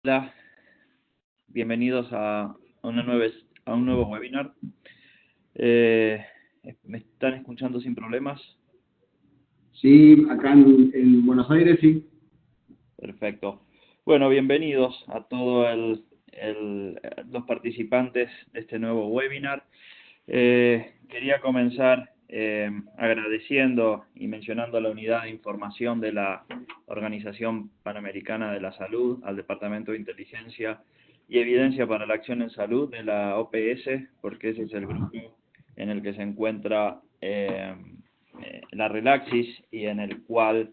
Hola, bienvenidos a un nuevo webinar. ¿Me están escuchando sin problemas? Sí, acá en Buenos Aires sí. Perfecto. Bueno, bienvenidos a todos los participantes de este nuevo webinar. Quería comenzar agradeciendo y mencionando la unidad de información de la Organización Panamericana de la Salud, al Departamento de Inteligencia y Evidencia para la Acción en Salud de la OPS, porque ese es el grupo en el que se encuentra la Relaxis y en el cual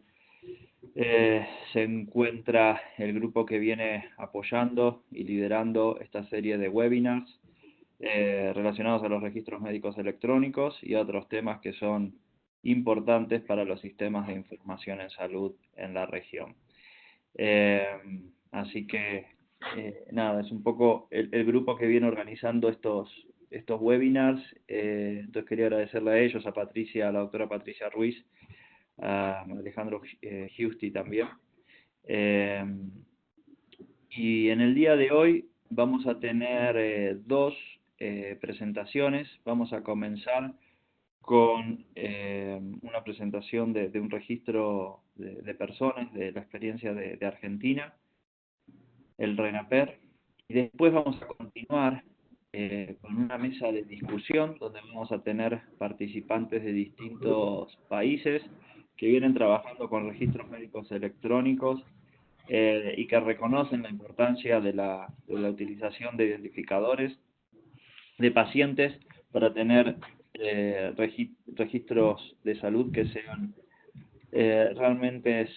se encuentra el grupo que viene apoyando y liderando esta serie de webinars relacionados a los registros médicos electrónicos y otros temas que son importantes para los sistemas de información en salud en la región. Así que, nada, es un poco el grupo que viene organizando estos webinars. Entonces quería agradecerle a ellos, a Patricia, a la doctora Patricia Ruiz, a Alejandro Giusti también. Y en el día de hoy vamos a tener dos presentaciones. Vamos a comenzar con una presentación de un registro de personas, de la experiencia de Argentina, el RENAPER, y después vamos a continuar con una mesa de discusión donde vamos a tener participantes de distintos países que vienen trabajando con registros médicos electrónicos y que reconocen la importancia de la utilización de identificadores de pacientes para tener registros de salud que sean realmente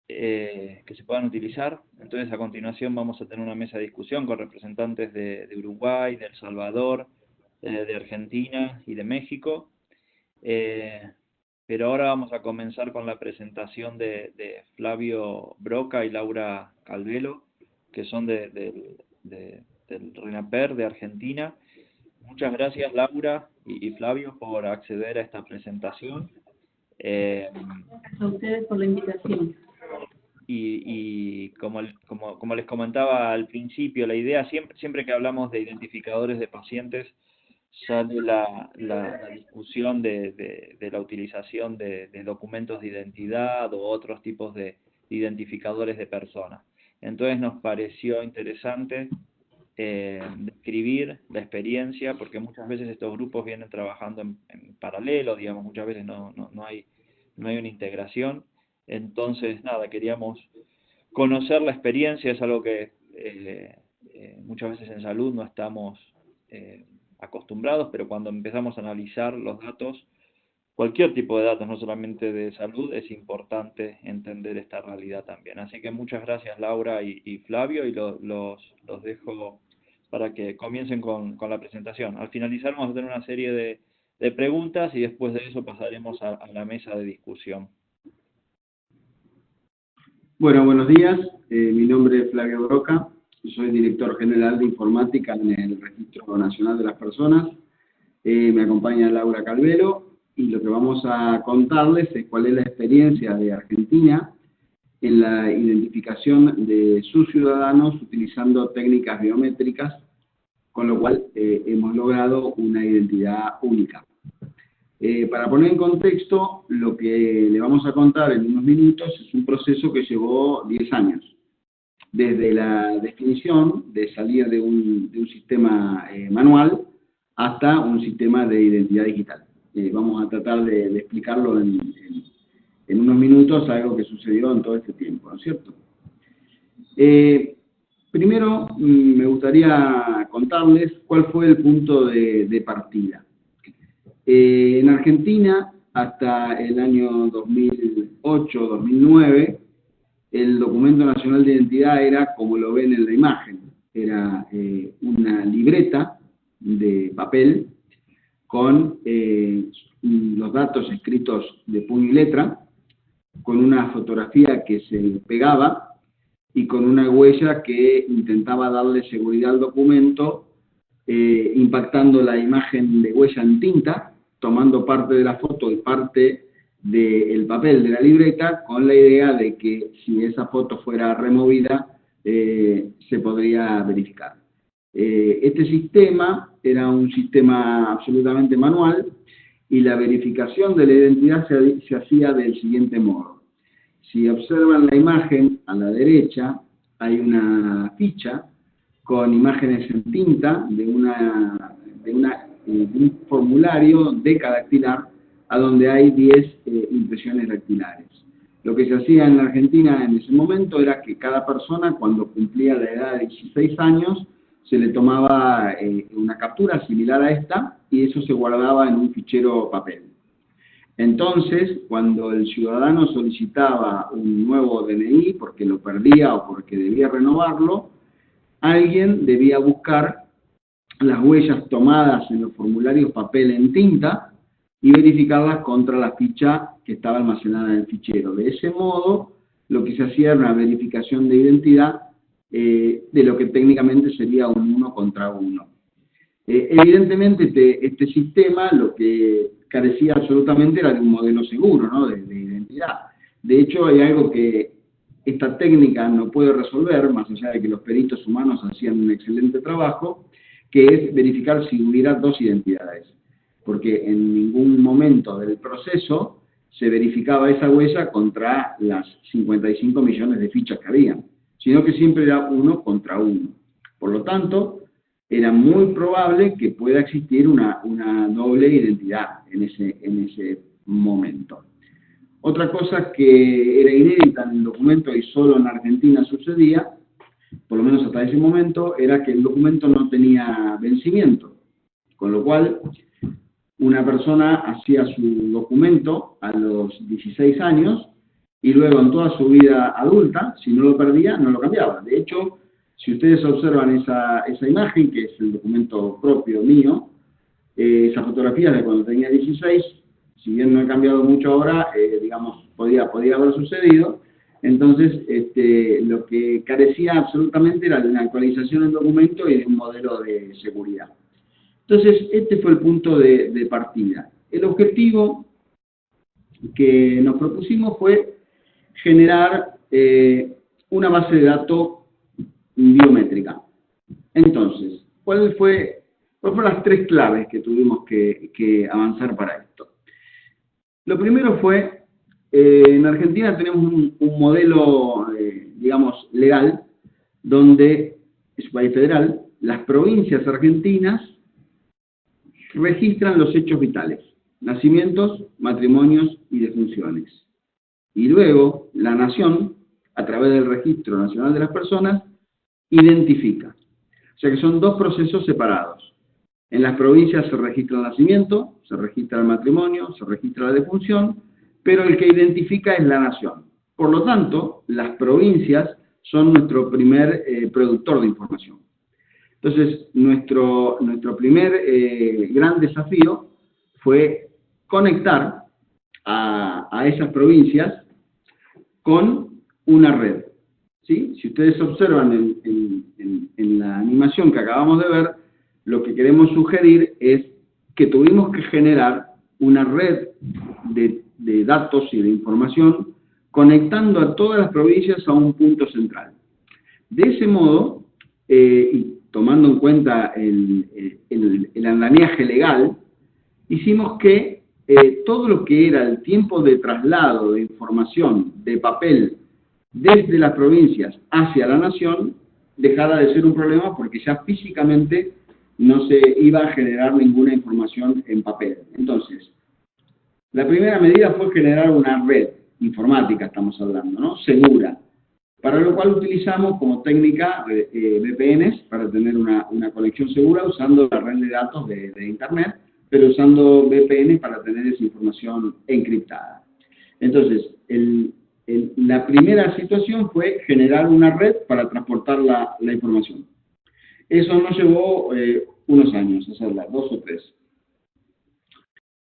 que se puedan utilizar. Entonces, a continuación vamos a tener una mesa de discusión con representantes de Uruguay, de El Salvador, de Argentina y de México. Pero ahora vamos a comenzar con la presentación de Flavio Broca y Laura Calvelo, que son del RENAPER de Argentina. Muchas gracias, Laura y Flavio, por acceder a esta presentación. Gracias a ustedes por la invitación. Y como les comentaba al principio, la idea, siempre que hablamos de identificadores de pacientes, sale la discusión de la utilización de documentos de identidad o otros tipos de identificadores de personas. Entonces nos pareció interesante describir la experiencia, porque muchas veces estos grupos vienen trabajando en paralelo, digamos, muchas veces no hay una integración. Entonces, nada, queríamos conocer la experiencia, es algo que muchas veces en salud no estamos acostumbrados, pero cuando empezamos a analizar los datos, cualquier tipo de datos, no solamente de salud, es importante entender esta realidad también. Así que muchas gracias, Laura y Flavio, y los dejo para que comiencen con la presentación. Al finalizar vamos a tener una serie de preguntas y después de eso pasaremos a la mesa de discusión. Bueno, buenos días. Mi nombre es Flavio Broca. Soy director general de informática en el Registro Nacional de las Personas. Me acompaña Laura Calvelo y lo que vamos a contarles es cuál es la experiencia de Argentina en la identificación de sus ciudadanos utilizando técnicas biométricas, con lo cual hemos logrado una identidad única. Para poner en contexto, lo que le vamos a contar en unos minutos es un proceso que llevó 10 años. Desde la definición de salir de un sistema manual hasta un sistema de identidad digital. Vamos a tratar de explicarlo en unos minutos, algo que sucedió en todo este tiempo, ¿no es cierto? Primero, me gustaría contarles cuál fue el punto de partida. En Argentina, hasta el año 2008-2009, el documento nacional de identidad era como lo ven en la imagen. Era una libreta de papel con los datos escritos de puño y letra, con una fotografía que se pegaba y con una huella que intentaba darle seguridad al documento, impactando la imagen de huella en tinta, tomando parte de la foto y parte del papel de la libreta, con la idea de que si esa foto fuera removida, se podría verificar. Este sistema era un sistema absolutamente manual y la verificación de la identidad se hacía del siguiente modo. Si observan la imagen a la derecha, hay una ficha con imágenes en tinta de un formulario decadactilar a donde hay 10 impresiones dactilares. Lo que se hacía en la Argentina en ese momento era que cada persona, cuando cumplía la edad de 16 años, se le tomaba una captura similar a esta y eso se guardaba en un fichero papel. Entonces, cuando el ciudadano solicitaba un nuevo DNI porque lo perdía o porque debía renovarlo, alguien debía buscar las huellas tomadas en los formularios papel en tinta y verificarlas contra la ficha que estaba almacenada en el fichero. De ese modo, lo que se hacía era una verificación de identidad de lo que técnicamente sería un 1 contra 1. Evidentemente, este sistema lo que carecía absolutamente era de un modelo seguro, ¿no?, de identidad. De hecho, hay algo que esta técnica no puede resolver, más allá de que los peritos humanos hacían un excelente trabajo, que es verificar si hubiera dos identidades. Porque en ningún momento del proceso se verificaba esa huella contra las 55 millones de fichas que había, sino que siempre era 1 contra 1. Por lo tanto, era muy probable que pueda existir una doble identidad en ese momento. Otra cosa que era inédita en el documento y solo en Argentina sucedía, por lo menos hasta ese momento, era que el documento no tenía vencimiento, con lo cual una persona hacía su documento a los 16 años y luego en toda su vida adulta, si no lo perdía, no lo cambiaba. De hecho, si ustedes observan esa imagen, que es el documento propio mío, esa fotografía de cuando tenía 16, si bien no he cambiado mucho ahora, digamos, podía haber sucedido. Entonces, lo que carecía absolutamente era de una actualización del documento y de un modelo de seguridad. Entonces, este fue el punto de partida. El objetivo que nos propusimos fue generar una base de datos biométrica. Entonces, ¿cuáles fueron las tres claves que tuvimos que avanzar para esto? Lo primero fue, en Argentina tenemos un modelo, digamos, legal, donde, es un país federal, las provincias argentinas registran los hechos vitales, nacimientos, matrimonios y defunciones. Y luego, la nación, a través del Registro Nacional de las Personas, identifica. O sea que son dos procesos separados. En las provincias se registra el nacimiento, se registra el matrimonio, se registra la defunción, pero el que identifica es la nación. Por lo tanto, las provincias son nuestro primer productor de información. Entonces, nuestro primer gran desafío fue conectar a esas provincias con una red. ¿Sí? Si ustedes observan en la animación que acabamos de ver, lo que queremos sugerir es que tuvimos que generar una red de datos y de información conectando a todas las provincias a un punto central. De ese modo, y tomando en cuenta el andamiaje legal, hicimos que todo lo que era el tiempo de traslado de información de papel desde las provincias hacia la nación dejara de ser un problema porque ya físicamente no se iba a generar ninguna información en papel. Entonces, la primera medida fue generar una red informática, estamos hablando, ¿no?, segura, para lo cual utilizamos como técnica VPNs para tener una conexión segura usando la red de datos de Internet, pero usando VPN para tener esa información encriptada. Entonces, la primera situación fue generar una red para transportar la información. Eso nos llevó unos años, hacerla, 2 o 3.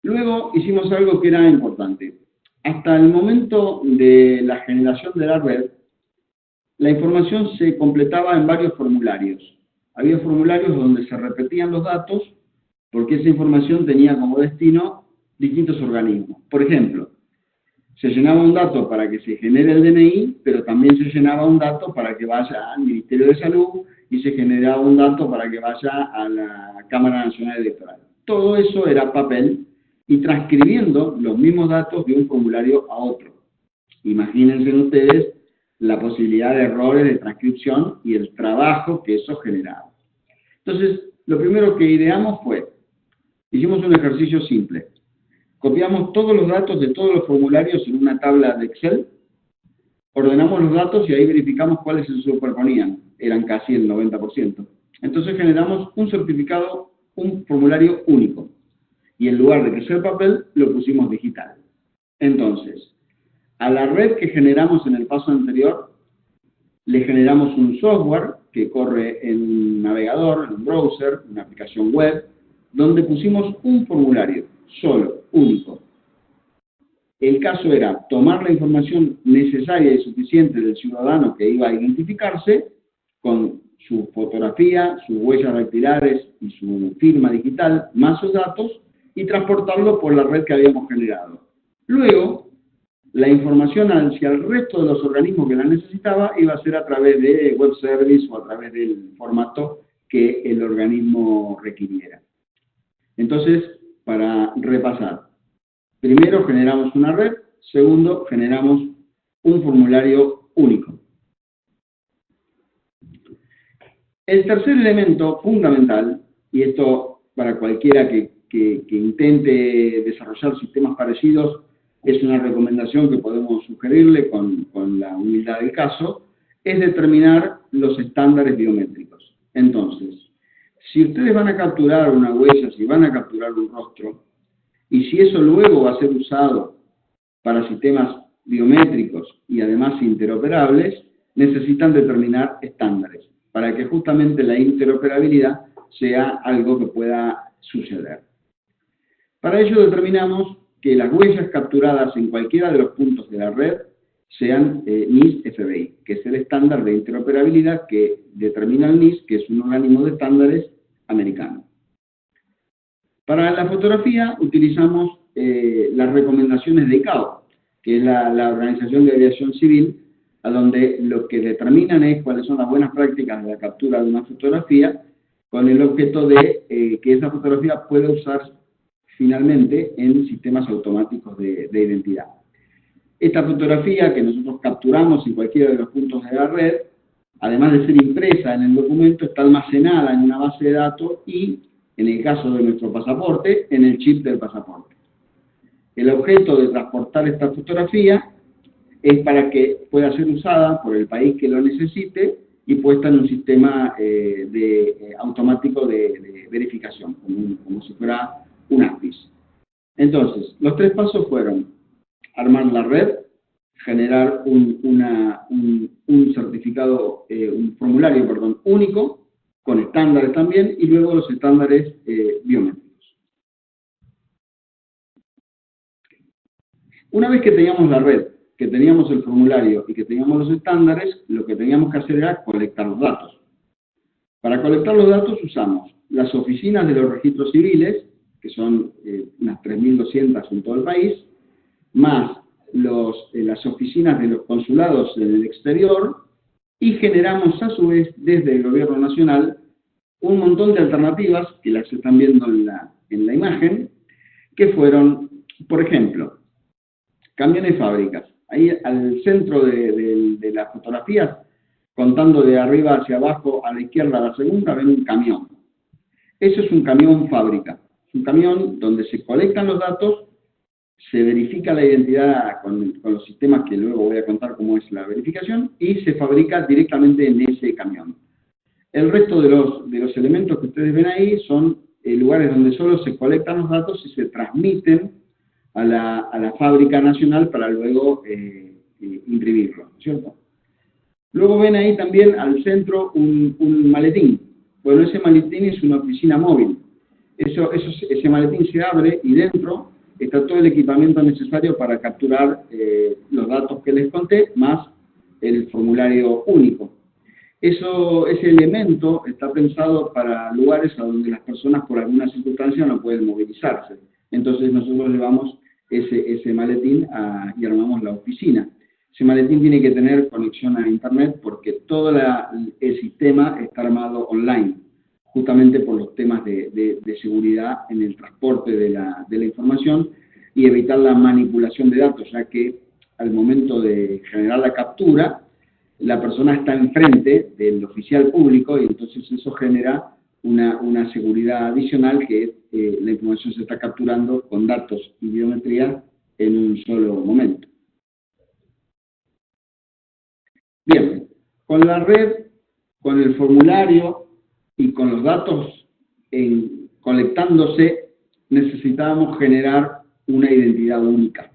Luego hicimos algo que era importante. Hasta el momento de la generación de la red, la información se completaba en varios formularios. Había formularios donde se repetían los datos porque esa información tenía como destino distintos organismos. Por ejemplo, Se llenaba un dato para que se genere el DNI, pero también se llenaba un dato para que vaya al Ministerio de Salud y se generaba un dato para que vaya a la Cámara Nacional Electoral. Todo eso era papel y transcribiendo los mismos datos de un formulario a otro. Imagínense ustedes la posibilidad de errores de transcripción y el trabajo que eso generaba. Entonces, lo primero que ideamos fue, hicimos un ejercicio simple. Copiamos todos los datos de todos los formularios en una tabla de Excel, ordenamos los datos y ahí verificamos cuáles se superponían. Eran casi el 90%. Entonces generamos un certificado, un formulario único. Y en lugar de que sea papel, lo pusimos digital. Entonces, a la red que generamos en el paso anterior, le generamos un software que corre en un navegador, en un browser, una aplicación web, donde pusimos un formulario, solo, único. El caso era tomar la información necesaria y suficiente del ciudadano que iba a identificarse, con su fotografía, sus huellas dactilares y su firma digital, más sus datos, y transportarlo por la red que habíamos generado. Luego, la información hacia el resto de los organismos que la necesitaba iba a ser a través de web service o a través del formato que el organismo requiriera. Entonces, para repasar, primero generamos una red, segundo generamos un formulario único. El tercer elemento fundamental, y esto para cualquiera que intente desarrollar sistemas parecidos, es una recomendación que podemos sugerirle con la humildad del caso, es determinar los estándares biométricos. Entonces, si ustedes van a capturar una huella, si van a capturar un rostro, y si eso luego va a ser usado para sistemas biométricos y además interoperables, necesitan determinar estándares, para que justamente la interoperabilidad sea algo que pueda suceder. Para ello determinamos que las huellas capturadas en cualquiera de los puntos de la red sean NIS-FBI, que es el estándar de interoperabilidad que determina el NIS, que es un organismo de estándares americano. Para la fotografía utilizamos las recomendaciones de ICAO, que es la Organización de Aviación Civil, a donde lo que determinan es cuáles son las buenas prácticas de la captura de una fotografía, con el objeto de que esa fotografía pueda usarse finalmente en sistemas automáticos de identidad. Esta fotografía que nosotros capturamos en cualquiera de los puntos de la red, además de ser impresa en el documento, está almacenada en una base de datos y, en el caso de nuestro pasaporte, en el chip del pasaporte. El objeto de transportar esta fotografía es para que pueda ser usada por el país que lo necesite y puesta en un sistema automático de verificación, como si fuera un APIS. Entonces, los tres pasos fueron armar la red, generar un certificado, un formulario, perdón, único, con estándares también, y luego los estándares biométricos. Una vez que teníamos la red, que teníamos el formulario y que teníamos los estándares, lo que teníamos que hacer era colectar los datos. Para colectar los datos usamos las oficinas de los registros civiles, que son unas 3.200 en todo el país, más las oficinas de los consulados en el exterior, y generamos a su vez desde el gobierno nacional un montón de alternativas, que las están viendo en la imagen, que fueron, por ejemplo, camiones fábricas. Ahí al centro de las fotografías, contando de arriba hacia abajo, a la izquierda a la segunda, ven un camión. Eso es un camión fábrica. Es un camión donde se colectan los datos, se verifica la identidad con los sistemas que luego voy a contar cómo es la verificación, y se fabrica directamente en ese camión. El resto de los elementos que ustedes ven ahí son lugares donde solo se colectan los datos y se transmiten a la fábrica nacional para luego imprimirlo, ¿cierto? Luego ven ahí también al centro un maletín. Bueno, ese maletín es una oficina móvil. Ese maletín se abre y dentro está todo el equipamiento necesario para capturar los datos que les conté, más el formulario único. Ese elemento está pensado para lugares a donde las personas por alguna circunstancia no pueden movilizarse. Entonces nosotros llevamos ese maletín y armamos la oficina. Ese maletín tiene que tener conexión a Internet porque todo el sistema está armado online, justamente por los temas de seguridad en el transporte de la información y evitar la manipulación de datos, ya que al momento de generar la captura, la persona está enfrente del oficial público y entonces eso genera una seguridad adicional que la información se está capturando con datos y biometría en un solo momento. Bien, con la red, con el formulario y con los datos colectándose, necesitábamos generar una identidad única,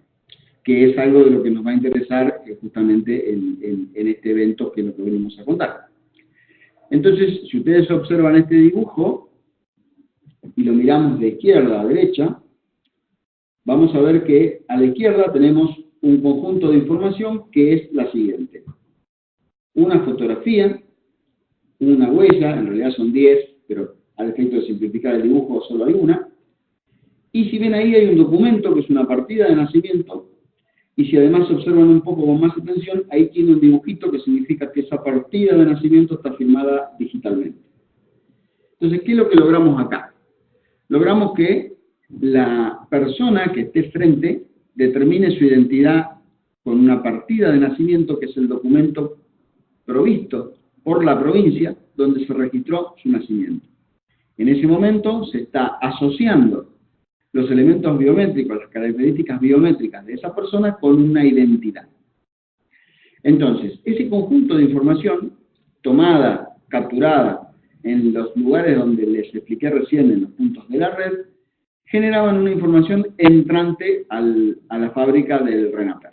que es algo de lo que nos va a interesar justamente en este evento, que es lo que venimos a contar. Entonces, si ustedes observan este dibujo, y lo miramos de izquierda a derecha, vamos a ver que a la izquierda tenemos un conjunto de información que es la siguiente. Una fotografía, una huella, en realidad son 10, pero al efecto de simplificar el dibujo solo hay una. Y si ven ahí hay un documento que es una partida de nacimiento, y si además observan un poco con más atención, ahí tiene un dibujito que significa que esa partida de nacimiento está firmada digitalmente. Entonces, ¿qué es lo que logramos acá? Logramos que la persona que esté frente determine su identidad con una partida de nacimiento, que es el documento provisto por la provincia donde se registró su nacimiento. En ese momento se está asociando los elementos biométricos, las características biométricas de esa persona con una identidad. Entonces, ese conjunto de información tomada, capturada en los lugares donde les expliqué recién, en los puntos de la red, generaban una información entrante a la fábrica del RENAPER.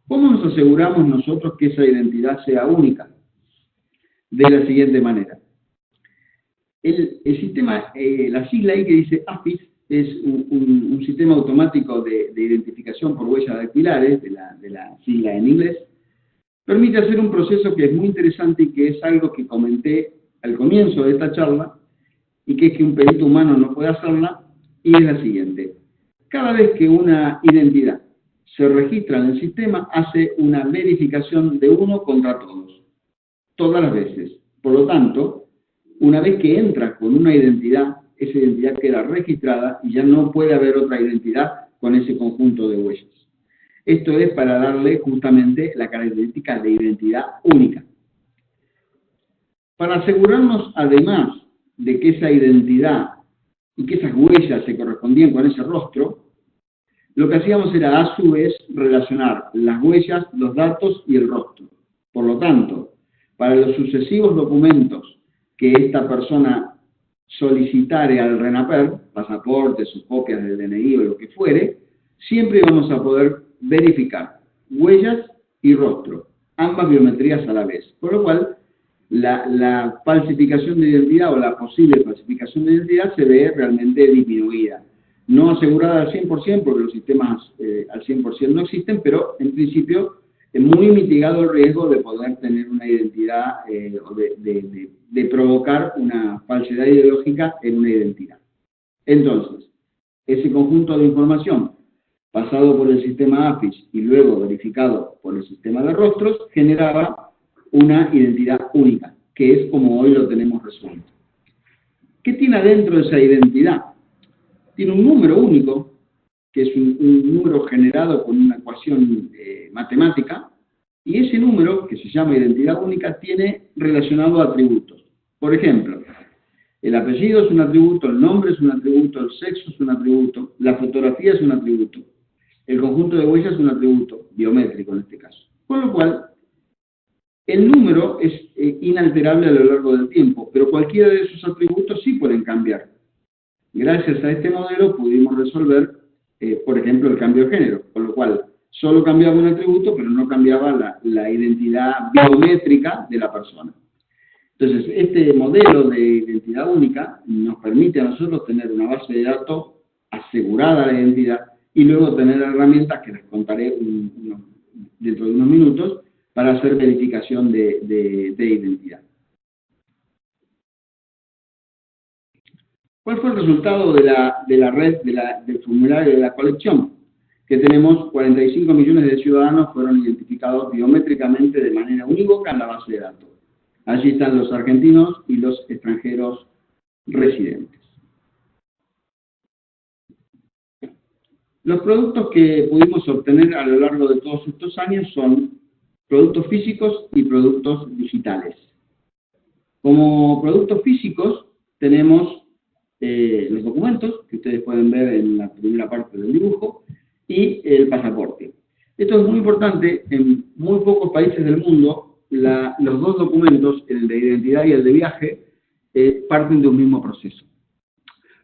¿Cómo nos aseguramos nosotros que esa identidad sea única? De la siguiente manera. El sistema, la sigla ahí que dice AFIS, es un sistema automático de identificación por huellas dactilares, de la sigla en inglés, permite hacer un proceso que es muy interesante y que es algo que comenté al comienzo de esta charla, y que es que un perito humano no puede hacerla, y es la siguiente. Cada vez que una identidad se registra en el sistema, hace una verificación de uno contra todos, todas las veces. Por lo tanto, una vez que entra con una identidad, esa identidad queda registrada y ya no puede haber otra identidad con ese conjunto de huellas. Esto es para darle justamente la característica de identidad única. Para asegurarnos, además, de que esa identidad y que esas huellas se correspondían con ese rostro, lo que hacíamos era, a su vez, relacionar las huellas, los datos y el rostro. Por lo tanto, para los sucesivos documentos que esta persona solicitare al RENAPER, pasaportes o copias del DNI o lo que fuere, siempre vamos a poder verificar huellas y rostro, ambas biometrías a la vez. Por lo cual, la falsificación de identidad o la posible falsificación de identidad se ve realmente disminuida. No asegurada al 100%, porque los sistemas al 100% no existen, pero en principio es muy mitigado el riesgo de poder tener una identidad o de provocar una falsedad ideológica en una identidad. Entonces, ese conjunto de información pasado por el sistema AFIS y luego verificado por el sistema de rostros, generaba una identidad única, que es como hoy lo tenemos resuelto. ¿Qué tiene adentro esa identidad? Tiene un número único, que es un número generado con una ecuación matemática, y ese número, que se llama identidad única, tiene relacionado atributos. Por ejemplo, el apellido es un atributo, el nombre es un atributo, el sexo es un atributo, la fotografía es un atributo, el conjunto de huellas es un atributo, biométrico en este caso. Con lo cual, el número es inalterable a lo largo del tiempo, pero cualquiera de esos atributos sí pueden cambiar. Gracias a este modelo pudimos resolver, por ejemplo, el cambio de género, con lo cual solo cambiaba un atributo, pero no cambiaba la identidad biométrica de la persona. Entonces, este modelo de identidad única nos permite a nosotros tener una base de datos asegurada la identidad y luego tener herramientas que les contaré dentro de unos minutos para hacer verificación de identidad. ¿Cuál fue el resultado de la red, del formulario de la colección? que tenemos 45 millones de ciudadanos fueron identificados biométricamente de manera unívoca en la base de datos. Allí están los argentinos y los extranjeros residentes. Los productos que pudimos obtener a lo largo de todos estos años son productos físicos y productos digitales. Como productos físicos tenemos los documentos, que ustedes pueden ver en la primera parte del dibujo, y el pasaporte. Esto es muy importante. En muy pocos países del mundo, los dos documentos, el de identidad y el de viaje, parten de un mismo proceso.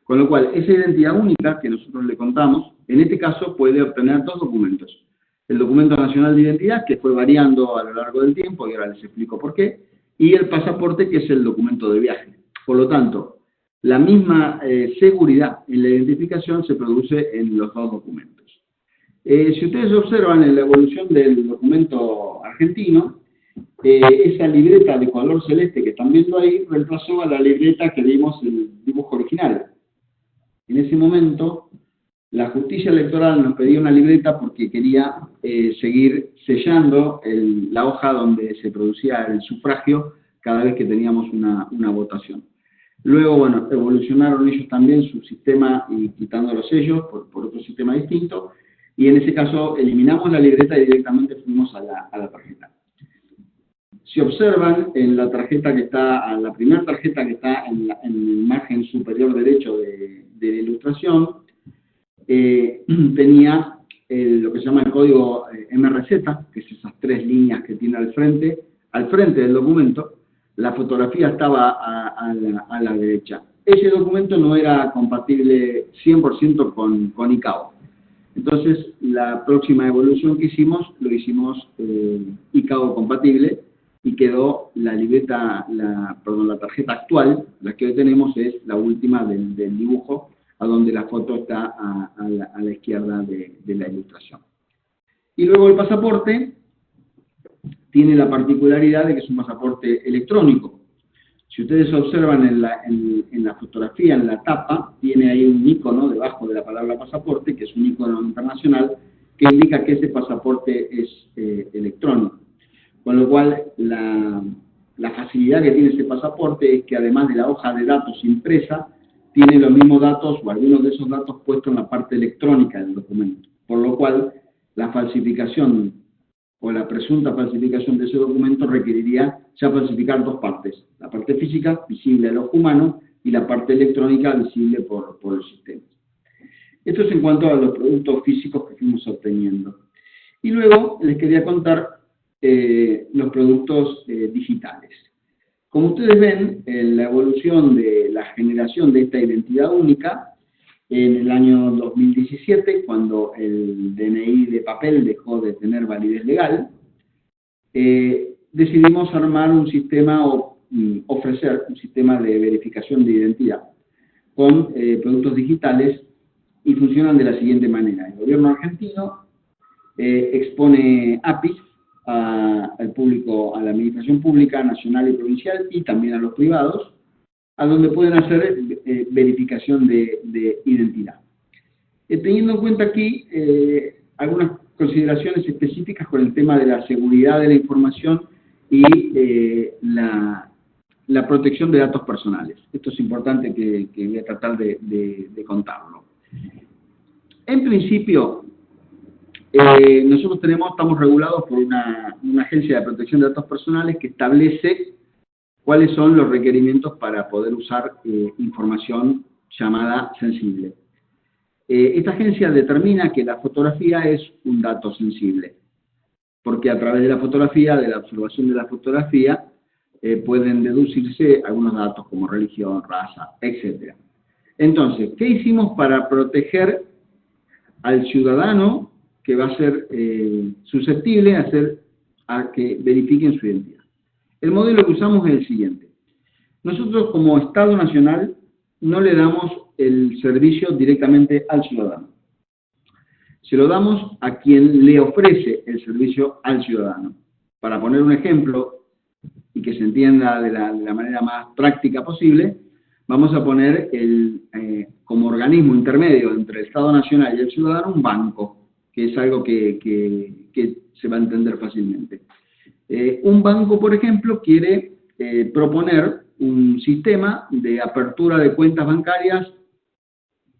Con lo cual, esa identidad única que nosotros le contamos, en este caso puede obtener dos documentos. El documento nacional de identidad, que fue variando a lo largo del tiempo, y ahora les explico por qué, y el pasaporte, que es el documento de viaje. Por lo tanto, la misma seguridad en la identificación se produce en los dos documentos. Si ustedes observan en la evolución del documento argentino, esa libreta de color celeste que están viendo ahí reemplazó a la libreta que vimos en el dibujo original. En ese momento, la justicia electoral nos pedía una libreta porque quería seguir sellando la hoja donde se producía el sufragio cada vez que teníamos una votación. Luego, bueno, evolucionaron ellos también su sistema y quitando los sellos por otro sistema distinto, y en ese caso eliminamos la libreta y directamente fuimos a la tarjeta. Si observan en la tarjeta que está, la primera tarjeta que está en el margen superior derecho de la ilustración, tenía lo que se llama el código MRZ, que es esas tres líneas que tiene al frente del documento. La fotografía estaba a la derecha. Ese documento no era compatible 100% con ICAO. Entonces, la próxima evolución que hicimos, lo hicimos ICAO compatible, y quedó la libreta, la tarjeta actual, la que hoy tenemos es la última del dibujo, a donde la foto está a la izquierda de la ilustración. Y luego el pasaporte tiene la particularidad de que es un pasaporte electrónico. Si ustedes observan en la fotografía, en la tapa, tiene ahí un icono debajo de la palabra pasaporte, que es un icono internacional, que indica que ese pasaporte es electrónico. Con lo cual, la facilidad que tiene ese pasaporte es que además de la hoja de datos impresa, tiene los mismos datos o algunos de esos datos puestos en la parte electrónica del documento. Por lo cual, la falsificación o la presunta falsificación de ese documento requeriría ya falsificar dos partes. La parte física, visible al ojo humano, y la parte electrónica, visible por el sistema. Esto es en cuanto a los productos físicos que fuimos obteniendo. Y luego les quería contar los productos digitales. Como ustedes ven, en la evolución de la generación de esta identidad única, en el año 2017, cuando el DNI de papel dejó de tener validez legal, decidimos armar un sistema o ofrecer un sistema de verificación de identidad con productos digitales, y funcionan de la siguiente manera. El gobierno argentino expone APIs al público, a la administración pública nacional y provincial, y también a los privados, a donde pueden hacer verificación de identidad. Teniendo en cuenta aquí algunas consideraciones específicas con el tema de la seguridad de la información y la protección de datos personales. Esto es importante que voy a tratar de contarlo. En principio, nosotros estamos regulados por una agencia de protección de datos personales que establece cuáles son los requerimientos para poder usar información llamada sensible. Esta agencia determina que la fotografía es un dato sensible, porque a través de la fotografía, de la observación de la fotografía, pueden deducirse algunos datos como religión, raza, etc. Entonces, ¿qué hicimos para proteger al ciudadano que va a ser susceptible a que verifiquen su identidad? El modelo que usamos es el siguiente. Nosotros, como Estado Nacional, no le damos el servicio directamente al ciudadano. Se lo damos a quien le ofrece el servicio al ciudadano. Para poner un ejemplo, y que se entienda de la manera más práctica posible, vamos a poner como organismo intermedio entre el Estado Nacional y el ciudadano un banco. que es algo que se va a entender fácilmente. Un banco, por ejemplo, quiere proponer un sistema de apertura de cuentas bancarias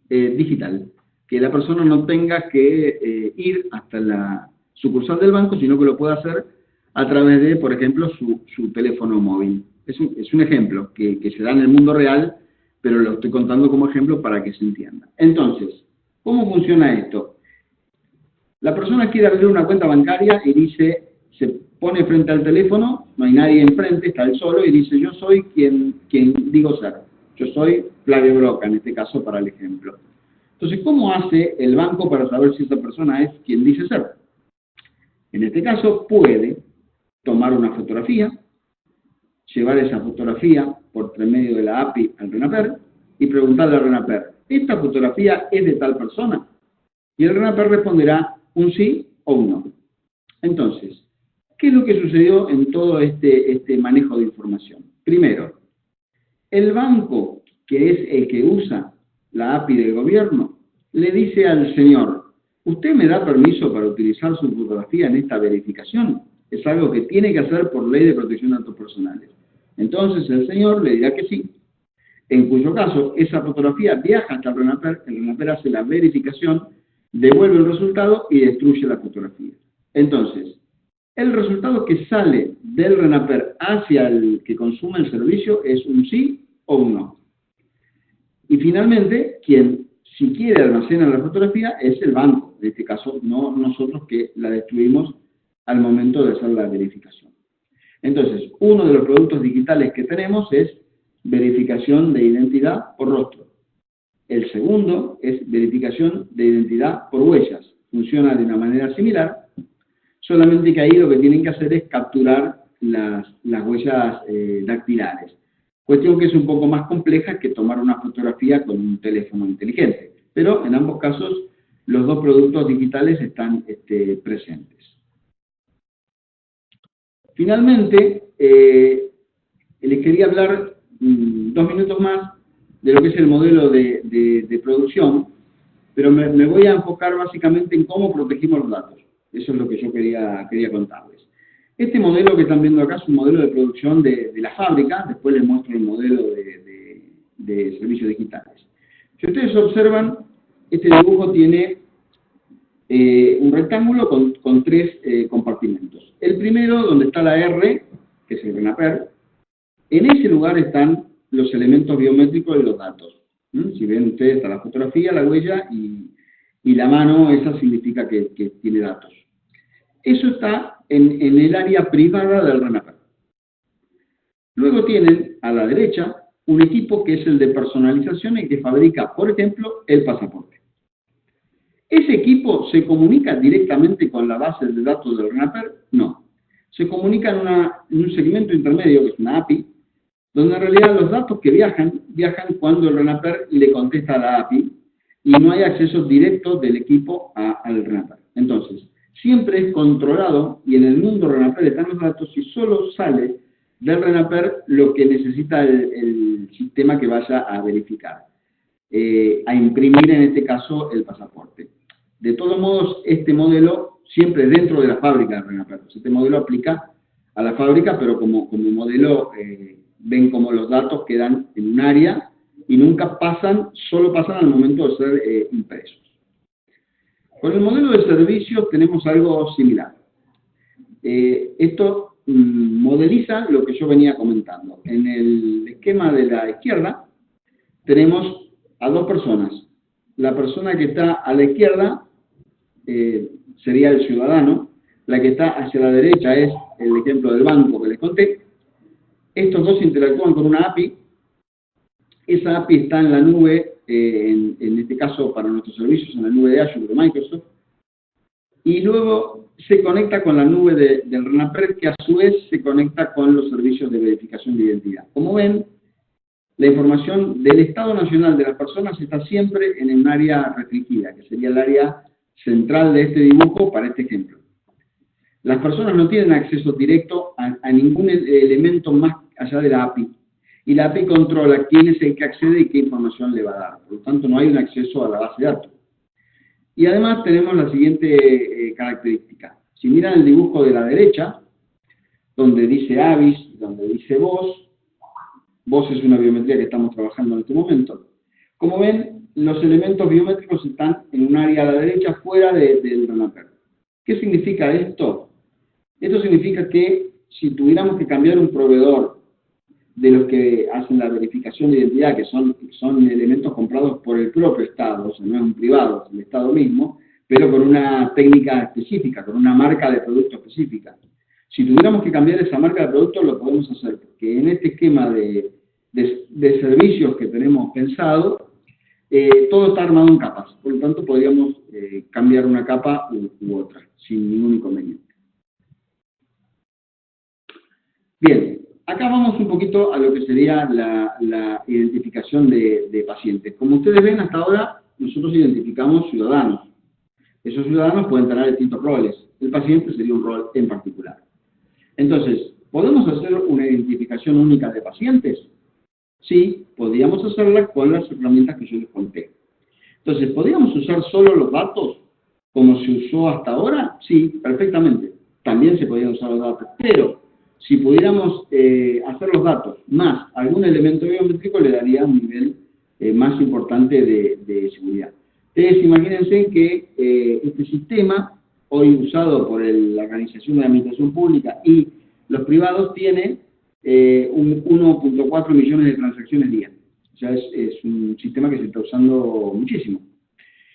digital, que la persona no tenga que ir hasta la sucursal del banco, sino que lo pueda hacer a través de, por ejemplo, su teléfono móvil. Es un ejemplo que se da en el mundo real, pero lo estoy contando como ejemplo para que se entienda. Entonces, ¿cómo funciona esto? La persona quiere abrir una cuenta bancaria y dice, se pone frente al teléfono, no hay nadie enfrente, está él solo, y dice, yo soy quien digo ser. Yo soy Flavio Broca, en este caso, para el ejemplo. Entonces, ¿cómo hace el banco para saber si esa persona es quien dice ser? En este caso, puede tomar una fotografía, llevar esa fotografía por medio de la API al RENAPER y preguntarle al RENAPER, ¿esta fotografía es de tal persona? Y el RENAPER responderá un sí o un no. Entonces, ¿qué es lo que sucedió en todo este manejo de información? Primero, el banco, que es el que usa la API del gobierno, le dice al señor, ¿usted me da permiso para utilizar su fotografía en esta verificación? Es algo que tiene que hacer por ley de protección de datos personales. Entonces el señor le dirá que sí, en cuyo caso esa fotografía viaja hasta el RENAPER hace la verificación, devuelve el resultado y destruye la fotografía. Entonces, el resultado que sale del RENAPER hacia el que consume el servicio es un sí o un no. Y finalmente, quien, si quiere, almacena la fotografía es el banco, en este caso, no nosotros que la destruimos al momento de hacer la verificación. Entonces, uno de los productos digitales que tenemos es verificación de identidad por rostro. El segundo es verificación de identidad por huellas. Funciona de una manera similar, solamente que ahí lo que tienen que hacer es capturar las huellas dactilares. Cuestión que es un poco más compleja que tomar una fotografía con un teléfono inteligente. Pero en ambos casos, los dos productos digitales están presentes. Finalmente, les quería hablar 2 minutos más de lo que es el modelo de producción, pero me voy a enfocar básicamente en cómo protegimos los datos. Eso es lo que yo quería contarles. Este modelo que están viendo acá es un modelo de producción de la fábrica, después les muestro el modelo de servicios digitales. Si ustedes observan, este dibujo tiene un rectángulo con 3 compartimentos. El primero, donde está la R, que es el RENAPER, en ese lugar están los elementos biométricos de los datos. Si ven ustedes, está la fotografía, la huella y la mano, esa significa que tiene datos. Eso está en el área privada del RENAPER. Luego tienen a la derecha un equipo que es el de personalización y que fabrica, por ejemplo, el pasaporte. ¿Ese equipo se comunica directamente con la base de datos del RENAPER? No. Se comunica en un segmento intermedio, que es una API, donde en realidad los datos que viajan cuando el RENAPER le contesta a la API y no hay acceso directo del equipo al RENAPER. Entonces, siempre es controlado y en el mundo RENAPER están los datos y solo sale del RENAPER lo que necesita el sistema que vaya a verificar, a imprimir en este caso el pasaporte. De todos modos, este modelo siempre es dentro de la fábrica del RENAPER. Este modelo aplica a la fábrica, pero como modelo ven como los datos quedan en un área y nunca solo pasan al momento de ser impresos. Con el modelo de servicios tenemos algo similar. Esto modeliza lo que yo venía comentando. En el esquema de la izquierda tenemos a 2 personas. La persona que está a la izquierda sería el ciudadano, la que está hacia la derecha es el ejemplo del banco que les conté. Estos dos interactúan con una API. Esa API está en la nube, en este caso para nuestros servicios, en la nube de Azure de Microsoft, y luego se conecta con la nube del RENAPER, que a su vez se conecta con los servicios de verificación de identidad. Como ven, la información del Estado Nacional de las personas está siempre en un área restringida, que sería el área central de este dibujo para este ejemplo. Las personas no tienen acceso directo a ningún elemento más allá de la API. Y la API controla quién es el que accede y qué información le va a dar. Por lo tanto, no hay un acceso a la base de datos. Y además tenemos la siguiente característica. Si miran el dibujo de la derecha, donde dice ABIS, donde dice VOS es una biometría que estamos trabajando en este momento. Como ven, los elementos biométricos están en un área a la derecha, fuera del RENAPER. ¿Qué significa esto? Esto significa que si tuviéramos que cambiar un proveedor de los que hacen la verificación de identidad, que son elementos comprados por el propio Estado, o sea, no es un privado, es el Estado mismo, pero con una técnica específica, con una marca de producto específica. Si tuviéramos que cambiar esa marca de producto, lo podemos hacer, porque en este esquema de servicios que tenemos pensado, todo está armado en capas, por lo tanto podríamos cambiar una capa u otra, sin ningún inconveniente. Bien, acá vamos un poquito a lo que sería la identificación de pacientes. Como ustedes ven, hasta ahora nosotros identificamos ciudadanos. Esos ciudadanos pueden tener distintos roles. El paciente sería un rol en particular. Entonces, ¿podemos hacer una identificación única de pacientes? Sí, podríamos hacerla con las herramientas que yo les conté. Entonces, ¿podríamos usar solo los datos como se usó hasta ahora? Sí, perfectamente. También se podrían usar los datos, pero si pudiéramos hacer los datos más algún elemento biométrico, le daría un nivel más importante de seguridad. Ustedes imagínense que este sistema, hoy usado por la Organización de la Administración Pública y los privados, tiene 1.4 millones de transacciones día. O sea, es un sistema que se está usando muchísimo.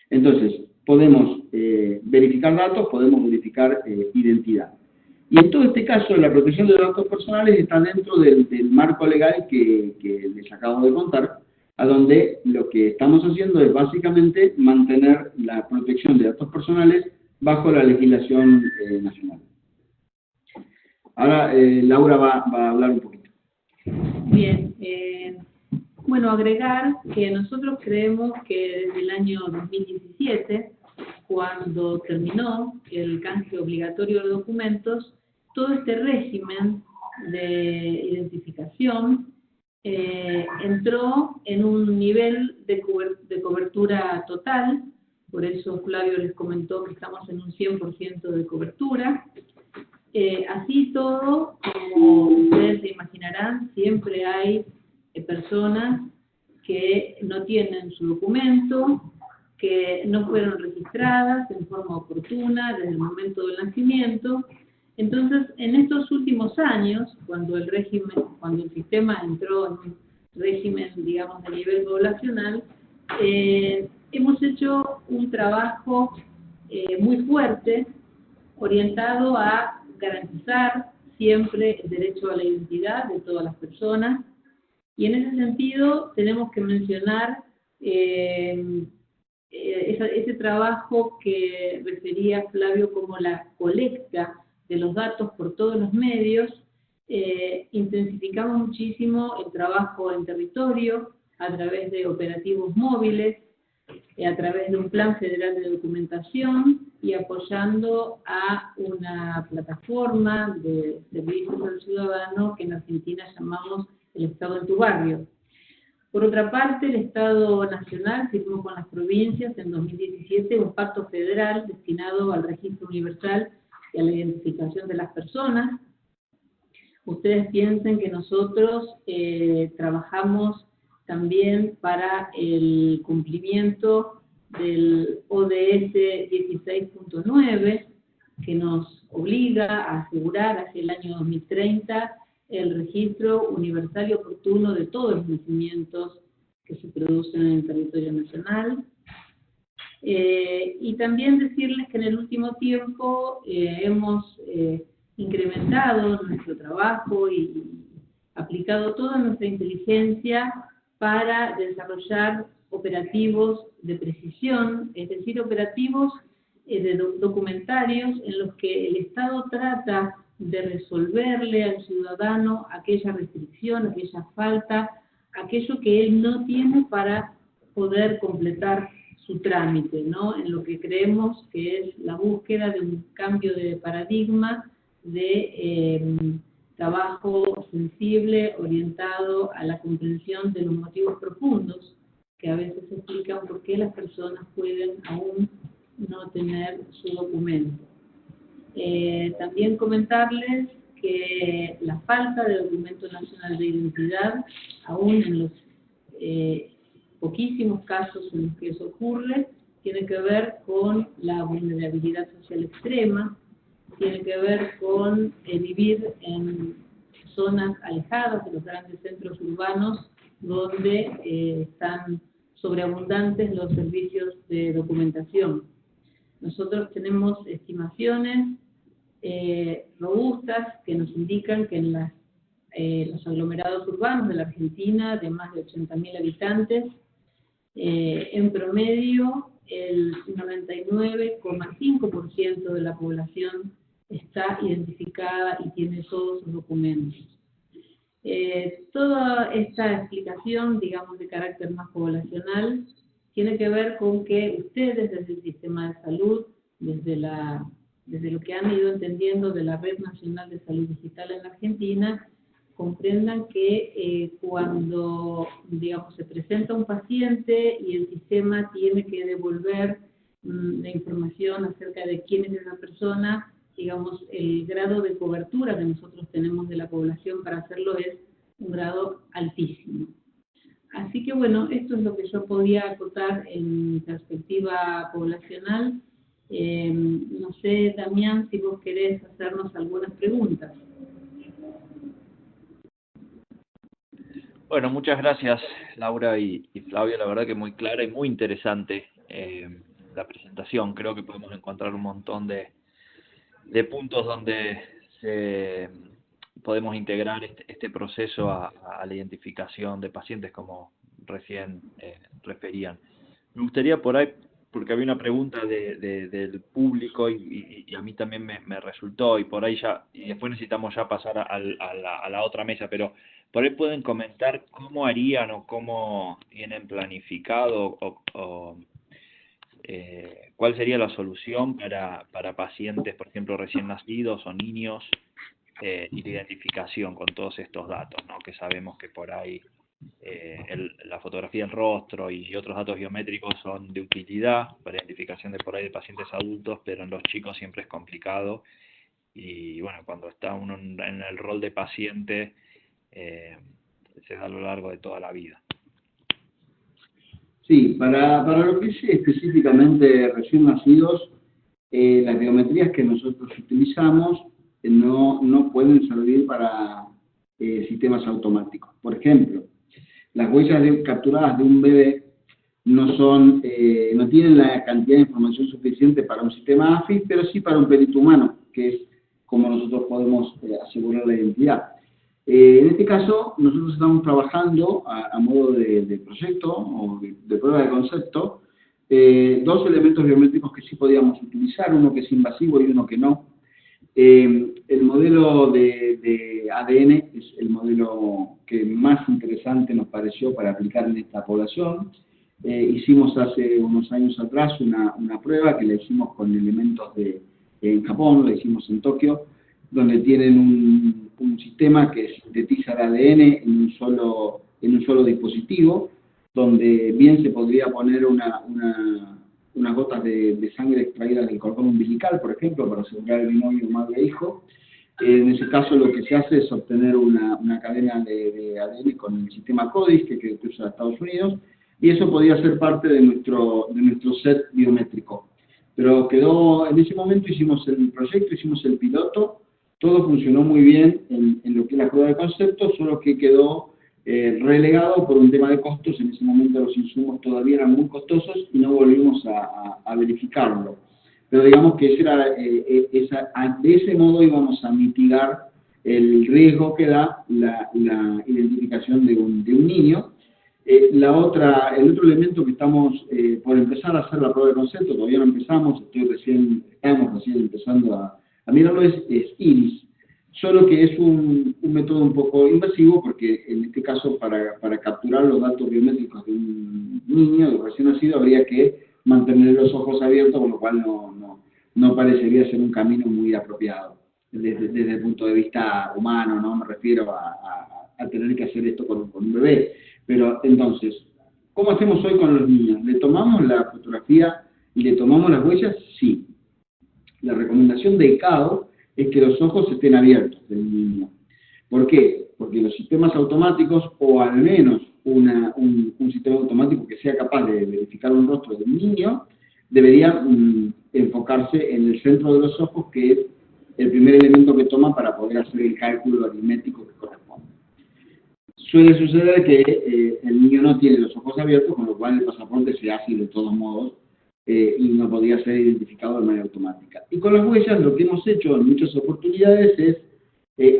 Entonces, podemos verificar datos, podemos verificar identidad. Y en todo este caso, la protección de los datos personales está dentro del marco legal que les acabo de contar, a donde lo que estamos haciendo es básicamente mantener la protección de datos personales bajo la legislación nacional. Ahora Laura va a hablar un poquito. Bien, bueno, agregar que nosotros creemos que desde el año 2017, cuando terminó el canje obligatorio de documentos, todo este régimen de identificación entró en un nivel de cobertura total. Por eso Flavio les comentó que estamos en un 100% de cobertura. Así todo, como ustedes se imaginarán, siempre hay personas que no tienen su documento, que no fueron registradas en forma oportuna desde el momento del nacimiento. Entonces, en estos últimos años, cuando el sistema entró en un régimen, digamos, de nivel poblacional, hemos hecho un trabajo muy fuerte, orientado a garantizar siempre el derecho a la identidad de todas las personas. Y en ese sentido tenemos que mencionar ese trabajo que refería Flavio como la colecta de los datos por todos los medios. Intensificamos muchísimo el trabajo en territorio a través de operativos móviles, a través de un plan federal de documentación y apoyando a una plataforma de servicios al ciudadano que en Argentina llamamos el Estado en tu barrio. Por otra parte, el Estado Nacional firmó con las provincias en 2017 un pacto federal destinado al registro universal y a la identificación de las personas. Ustedes piensen que nosotros trabajamos también para el cumplimiento del ODS 16.9, que nos obliga a asegurar hacia el año 2030 el registro universal y oportuno de todos los nacimientos que se producen en el territorio nacional. Y también decirles que en el último tiempo hemos incrementado nuestro trabajo y aplicado toda nuestra inteligencia para desarrollar operativos de precisión, es decir, operativos documentarios en los que el Estado trata de resolverle al ciudadano aquella restricción, aquella falta, aquello que él no tiene para poder completar su trámite, ¿no? En lo que creemos que es la búsqueda de un cambio de paradigma de trabajo sensible, orientado a la comprensión de los motivos profundos que a veces explican por qué las personas pueden aún no tener su documento. También comentarles que la falta de documento nacional de identidad, aún en los poquísimos casos en los que eso ocurre, tiene que ver con la vulnerabilidad social extrema, tiene que ver con vivir en zonas alejadas de los grandes centros urbanos donde están sobreabundantes los servicios de documentación. Nosotros tenemos estimaciones robustas que nos indican que en los aglomerados urbanos de la Argentina, de más de 80.000 habitantes, en promedio el 99,5% de la población está identificada y tiene todos sus documentos. Toda esta explicación, digamos, de carácter más poblacional, tiene que ver con que ustedes desde el sistema de salud, desde lo que han ido entendiendo de la Red Nacional de Salud Digital en la Argentina, comprendan que cuando, digamos, se presenta un paciente y el sistema tiene que devolver la información acerca de quién es esa persona, digamos, el grado de cobertura que nosotros tenemos de la población para hacerlo es un grado altísimo. Así que bueno, esto es lo que yo podía acotar en perspectiva poblacional. No sé, Damián, si vos querés hacernos algunas preguntas. Bueno, muchas gracias Laura y Flavio, la verdad que muy clara y muy interesante la presentación. Creo que podemos encontrar un montón de puntos donde podemos integrar este proceso a la identificación de pacientes, como recién referían. Me gustaría por ahí, porque había una pregunta del público y a mí también me resultó, y por ahí ya, y después necesitamos ya pasar a la otra mesa, pero por ahí pueden comentar cómo harían o cómo tienen planificado o cuál sería la solución para pacientes, por ejemplo, recién nacidos o niños, y la identificación con todos estos datos, ¿no? Que sabemos que por ahí la fotografía del rostro y otros datos biométricos son de utilidad para identificación de por ahí de pacientes adultos, pero en los chicos siempre es complicado. Y bueno, cuando está uno en el rol de paciente, se da a lo largo de toda la vida. Sí, para lo que es específicamente recién nacidos, las biometrías que nosotros utilizamos no pueden servir para sistemas automáticos. Por ejemplo, las huellas capturadas de un bebé no tienen la cantidad de información suficiente para un sistema AFIS, pero sí para un perito humano, que es como nosotros podemos asegurar la identidad. En este caso, nosotros estamos trabajando a modo de proyecto o de prueba de concepto, dos elementos biométricos que sí podíamos utilizar, uno que es invasivo y uno que no. El modelo de ADN es el modelo que más interesante nos pareció para aplicar en esta población. Hicimos hace unos años atrás una prueba que la hicimos con elementos en Japón, la hicimos en Tokio, donde tienen un sistema que sintetiza el ADN en un solo dispositivo, donde bien se podría poner unas gotas de sangre extraídas del cordón umbilical, por ejemplo, para asegurar el binomio madre-hijo. En ese caso lo que se hace es obtener una cadena de ADN con el sistema CODIS que usa Estados Unidos, y eso podía ser parte de nuestro set biométrico. Pero quedó, en ese momento hicimos el proyecto, hicimos el piloto, todo funcionó muy bien en lo que es la prueba de concepto, solo que quedó relegado por un tema de costos. En ese momento los insumos todavía eran muy costosos y no volvimos a verificarlo. Pero digamos que de ese modo íbamos a mitigar el riesgo que da la identificación de un niño. El otro elemento que estamos por empezar a hacer la prueba de concepto, todavía no empezamos, estamos recién empezando a mirarlo, es IRIS. Solo que es un método un poco invasivo, porque en este caso para capturar los datos biométricos de un niño, de recién nacido, habría que mantener los ojos abiertos, con lo cual no parecería ser un camino muy apropiado desde el punto de vista humano, no me refiero a tener que hacer esto con un bebé. Pero entonces, ¿cómo hacemos hoy con los niños? Le tomamos la fotografía ¿Y le tomamos las huellas? Sí. La recomendación de ICAO es que los ojos estén abiertos del niño. ¿Por qué? Porque los sistemas automáticos, o al menos un sistema automático que sea capaz de verificar un rostro del niño, debería enfocarse en el centro de los ojos, que es el primer elemento que toma para poder hacer el cálculo aritmético que corresponde. Suele suceder que el niño no tiene los ojos abiertos, con lo cual el pasaporte se hace de todos modos y no podía ser identificado de manera automática. Y con las huellas lo que hemos hecho en muchas oportunidades es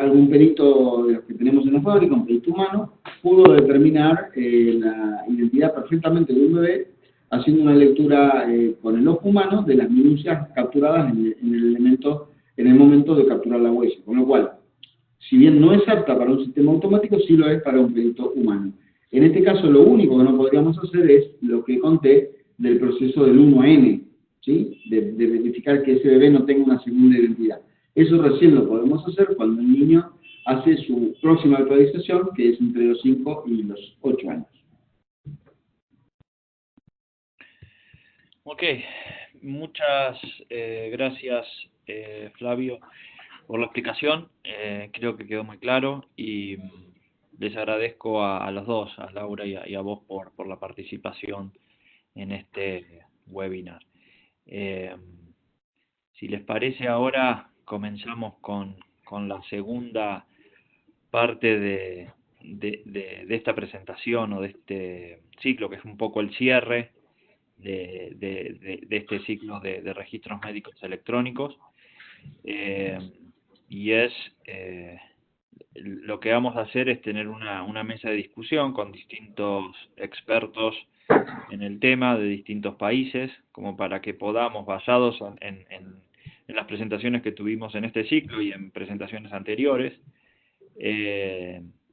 algún perito de los que tenemos en la fábrica, un perito humano, pudo determinar la identidad perfectamente de un bebé haciendo una lectura con el ojo humano de las minucias capturadas en el momento de capturar la huella. Con lo cual, si bien no es apta para un sistema automático, sí lo es para un perito humano. En este caso, lo único que no podríamos hacer es lo que conté del proceso del 1N, ¿sí? De verificar que ese bebé no tenga una segunda identidad. Eso recién lo podemos hacer cuando el niño hace su próxima actualización, que es entre los 5 y los 8 años. Ok, muchas gracias Flavio por la explicación. Creo que quedó muy claro y les agradezco a los dos, a Laura y a vos por la participación en este webinar. Si les parece, ahora comenzamos con la segunda parte de esta presentación o de este ciclo, que es un poco el cierre de este ciclo de registros médicos electrónicos. Y lo que vamos a hacer es tener una mesa de discusión con distintos expertos en el tema de distintos países, como para que podamos, basados en las presentaciones que tuvimos en este ciclo y en presentaciones anteriores,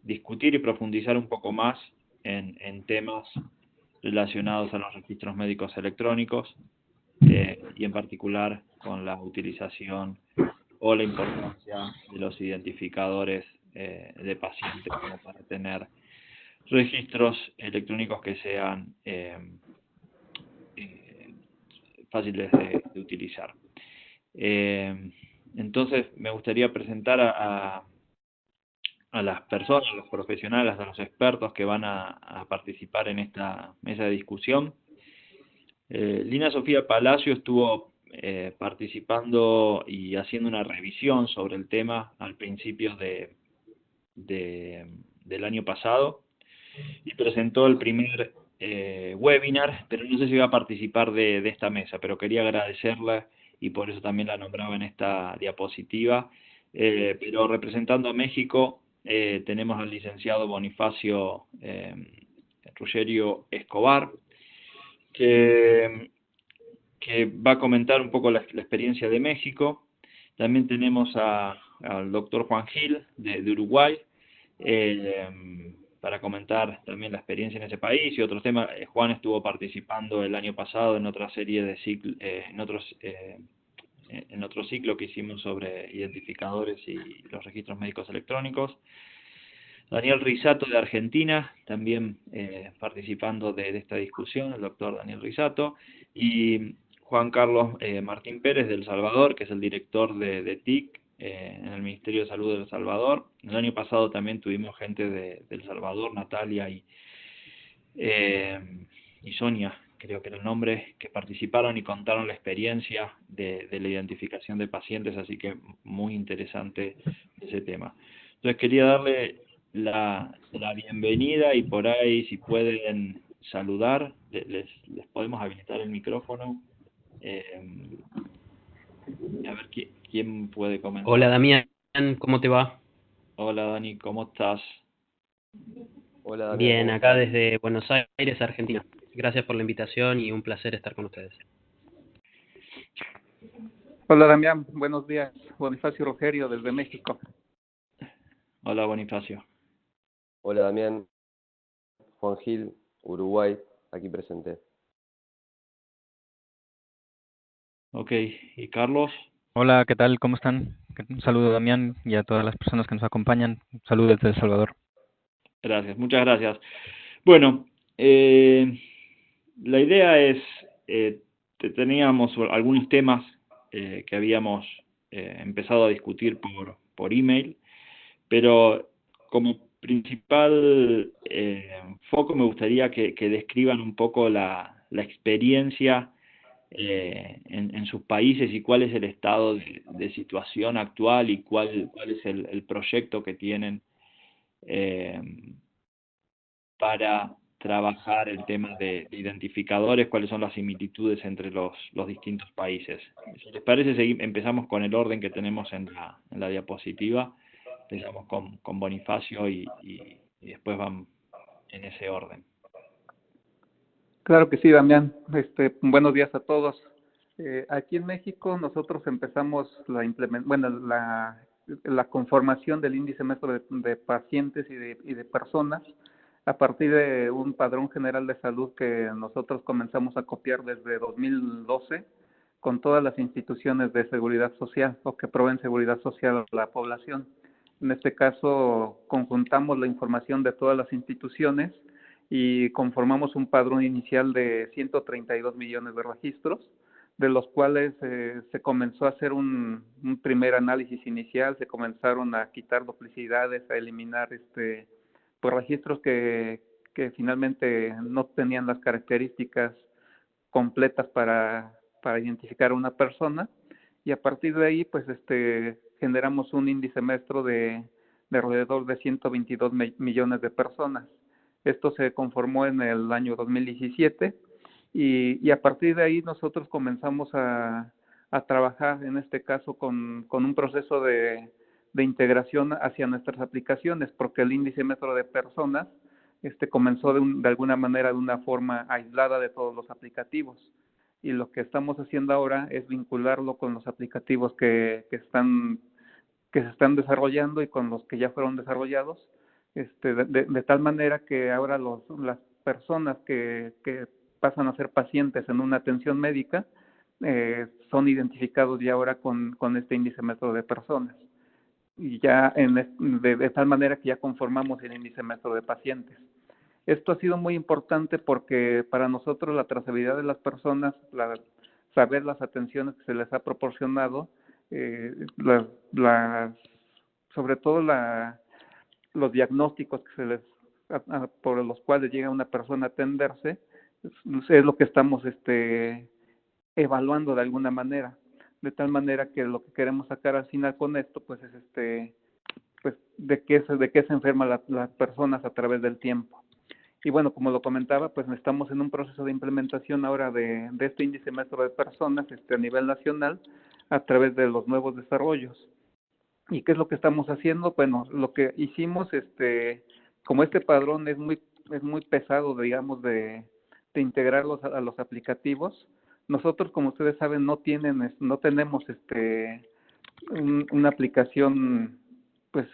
discutir y profundizar un poco más en temas relacionados a los registros médicos electrónicos y en particular con la utilización o la importancia de los identificadores de pacientes como para tener registros electrónicos que sean fáciles de utilizar. Entonces me gustaría presentar a las personas, a los profesionales, a los expertos que van a participar en esta mesa de discusión. Lina Sofía Palacio estuvo participando y haciendo una revisión sobre el tema al principio del año pasado y presentó el primer webinar, pero no sé si va a participar de esta mesa, pero quería agradecerla y por eso también la nombraba en esta diapositiva. Pero representando a México tenemos al licenciado Bonifacio Ruggerio Escobar, que va a comentar un poco la experiencia de México. También tenemos al doctor Juan Gil de Uruguay, para comentar también la experiencia en ese país y otros temas. Juan estuvo participando el año pasado en otra serie de en otro ciclo que hicimos sobre identificadores y los registros médicos electrónicos. Daniel Risato de Argentina, también participando de esta discusión, el doctor Daniel Risato, y Juan Carlos Martín Pérez de El Salvador, que es el director de TIC en el Ministerio de Salud de El Salvador. El año pasado también tuvimos gente de El Salvador, Natalia y Sonia, creo que era el nombre, que participaron y contaron la experiencia de la identificación de pacientes, así que muy interesante ese tema. Entonces quería darle la bienvenida y por ahí, si pueden saludar, les podemos habilitar el micrófono. A ver quién puede comenzar. Hola Damián, ¿cómo te va? Hola Dani, ¿cómo estás? Hola Damián, Bien, ¿cómo acá estás? desde Buenos Aires, Argentina. Gracias por la invitación y un placer estar con ustedes. Hola Damián, buenos días. Bonifacio Rogerio desde México. Hola Bonifacio. Hola Damián, Juan Gil, Uruguay, aquí presente. Ok, ¿y Carlos? Hola, ¿qué tal? ¿Cómo están? Un saludo a Damián y a todas las personas que nos acompañan. Un saludo desde El Salvador. Gracias, muchas gracias. Bueno, la idea es teníamos algunos temas que habíamos empezado a discutir por email, pero como principal foco me gustaría que describan un poco la experiencia en sus países y cuál es el estado de situación actual y cuál es el proyecto que tienen para trabajar el tema de identificadores, cuáles son las similitudes entre los distintos países. Si les parece, empezamos con el orden que tenemos en la diapositiva. Empezamos con Bonifacio y después van en ese orden. Claro que sí, Damián. Buenos días a todos. Aquí en México nosotros empezamos la conformación del índice maestro de pacientes y de personas a partir de un padrón general de salud que nosotros comenzamos a copiar desde 2012 con todas las instituciones de seguridad social o que proveen seguridad social a la población. En este caso, conjuntamos la información de todas las instituciones y conformamos un padrón inicial de 132 millones de registros, de los cuales se comenzó a hacer un primer análisis inicial, se comenzaron a quitar duplicidades, a eliminar pues registros que finalmente no tenían las características completas para identificar a una persona, y a partir de ahí pues generamos un índice maestro de alrededor de 122 millones de personas. Esto se conformó en el año 2017 y a partir de ahí nosotros comenzamos a trabajar en este caso con un proceso de integración hacia nuestras aplicaciones, porque el índice maestro de personas comenzó de alguna manera, de una forma aislada de todos los aplicativos, y lo que estamos haciendo ahora es vincularlo con los aplicativos que se están desarrollando y con los que ya fueron desarrollados, de tal manera que ahora las personas que pasan a ser pacientes en una atención médica son identificados ya ahora con este índice maestro de personas, y ya de tal manera que ya conformamos el índice maestro de pacientes. Esto ha sido muy importante porque para nosotros la trazabilidad de las personas, saber las atenciones que se les ha proporcionado, sobre todo los diagnósticos que se les por los cuales llega una persona a atenderse, es lo que estamos evaluando de alguna manera, de tal manera que lo que queremos sacar al final con esto pues es pues de qué se enferman las personas a través del tiempo. Y bueno, como lo comentaba, pues estamos en un proceso de implementación ahora de este índice maestro de personas a nivel nacional a través de los nuevos desarrollos. ¿Y qué es lo que estamos haciendo? Bueno, lo que hicimos, como este padrón es muy pesado, digamos, de integrarlos a los aplicativos, nosotros, como ustedes saben, no tenemos una aplicación pues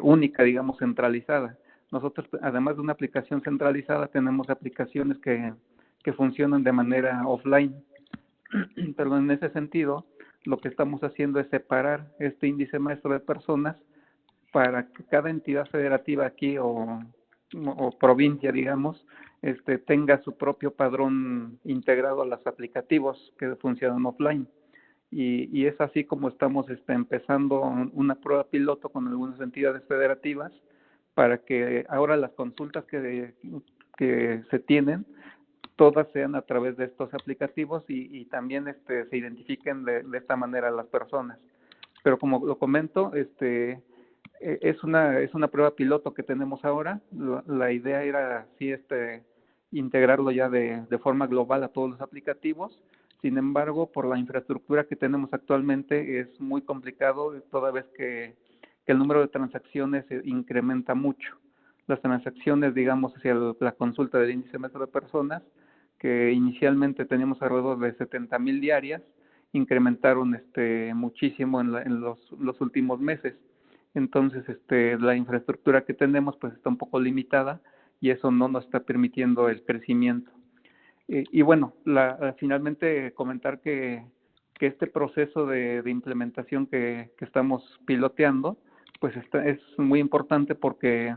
única, digamos, centralizada. Nosotros, además de una aplicación centralizada, tenemos aplicaciones que funcionan de manera offline. Pero en ese sentido, lo que estamos haciendo es separar este índice maestro de personas para que cada entidad federativa aquí o provincia, digamos, tenga su propio padrón integrado a los aplicativos que funcionan offline. Y es así como estamos empezando una prueba piloto con algunas entidades federativas para que ahora las consultas que se tienen todas sean a través de estos aplicativos y también se identifiquen de esta manera las personas. Pero como lo comento, es una prueba piloto que tenemos ahora. La idea era sí integrarlo ya de forma global a todos los aplicativos. Sin embargo, por la infraestructura que tenemos actualmente es muy complicado, toda vez que el número de transacciones incrementa mucho. Las transacciones, digamos, hacia la consulta del índice maestro de personas, que inicialmente teníamos alrededor de 70,000 diarias, incrementaron muchísimo en los últimos meses. Entonces, la infraestructura que tenemos pues está un poco limitada y eso no nos está permitiendo el crecimiento. Y bueno, finalmente comentar que este proceso de implementación que estamos piloteando, pues es muy importante porque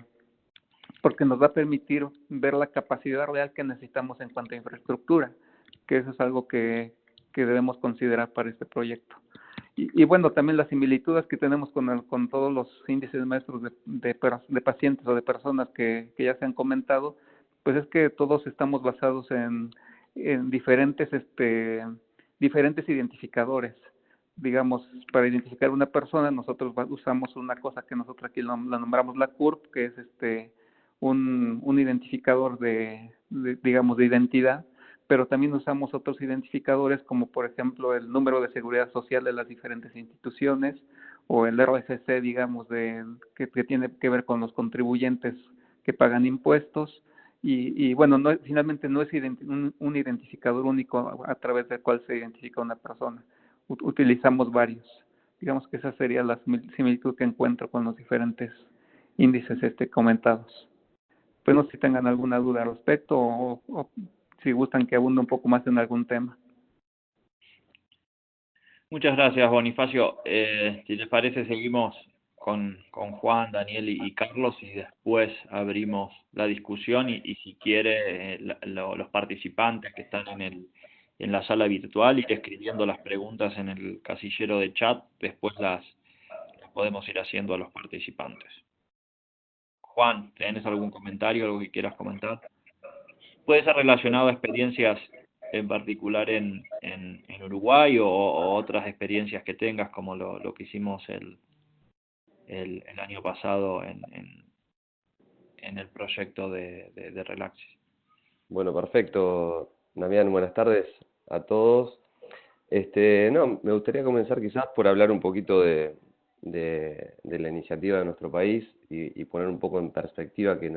nos va a permitir ver la capacidad real que necesitamos en cuanto a infraestructura, que eso es algo que que debemos considerar para este proyecto. Y bueno, también las similitudes que tenemos con todos los índices maestros de pacientes o de personas que ya se han comentado, pues es que todos estamos basados en diferentes identificadores. Digamos, para identificar una persona, nosotros usamos una cosa que nosotros aquí la nombramos la CURP, que es un identificador digamos, de identidad, pero también usamos otros identificadores como por ejemplo el número de seguridad social de las diferentes instituciones o el RFC, digamos, que tiene que ver con los contribuyentes que pagan impuestos y bueno, finalmente no es un identificador único a través del cual se identifica una persona, utilizamos varios. Digamos que esa sería la similitud que encuentro con los diferentes índices comentados. Pues no sé si tengan alguna duda al respecto o si gustan que abunde un poco más en algún tema. Muchas gracias, Bonifacio. Si les parece, seguimos con Juan, Daniel y Carlos y después abrimos la discusión y si quiere los participantes que están en la sala virtual ir escribiendo las preguntas en el casillero de chat, después las podemos ir haciendo a los participantes. Juan, ¿tenés algún comentario, algo que quieras comentar? Puede ser relacionado a experiencias en particular en Uruguay o otras experiencias que tengas, como lo que hicimos el año pasado en el proyecto de Relaxis. Bueno, perfecto, Damián, buenas tardes a todos. Me gustaría comenzar quizás por hablar un poquito de la iniciativa de nuestro país y poner un poco en perspectiva que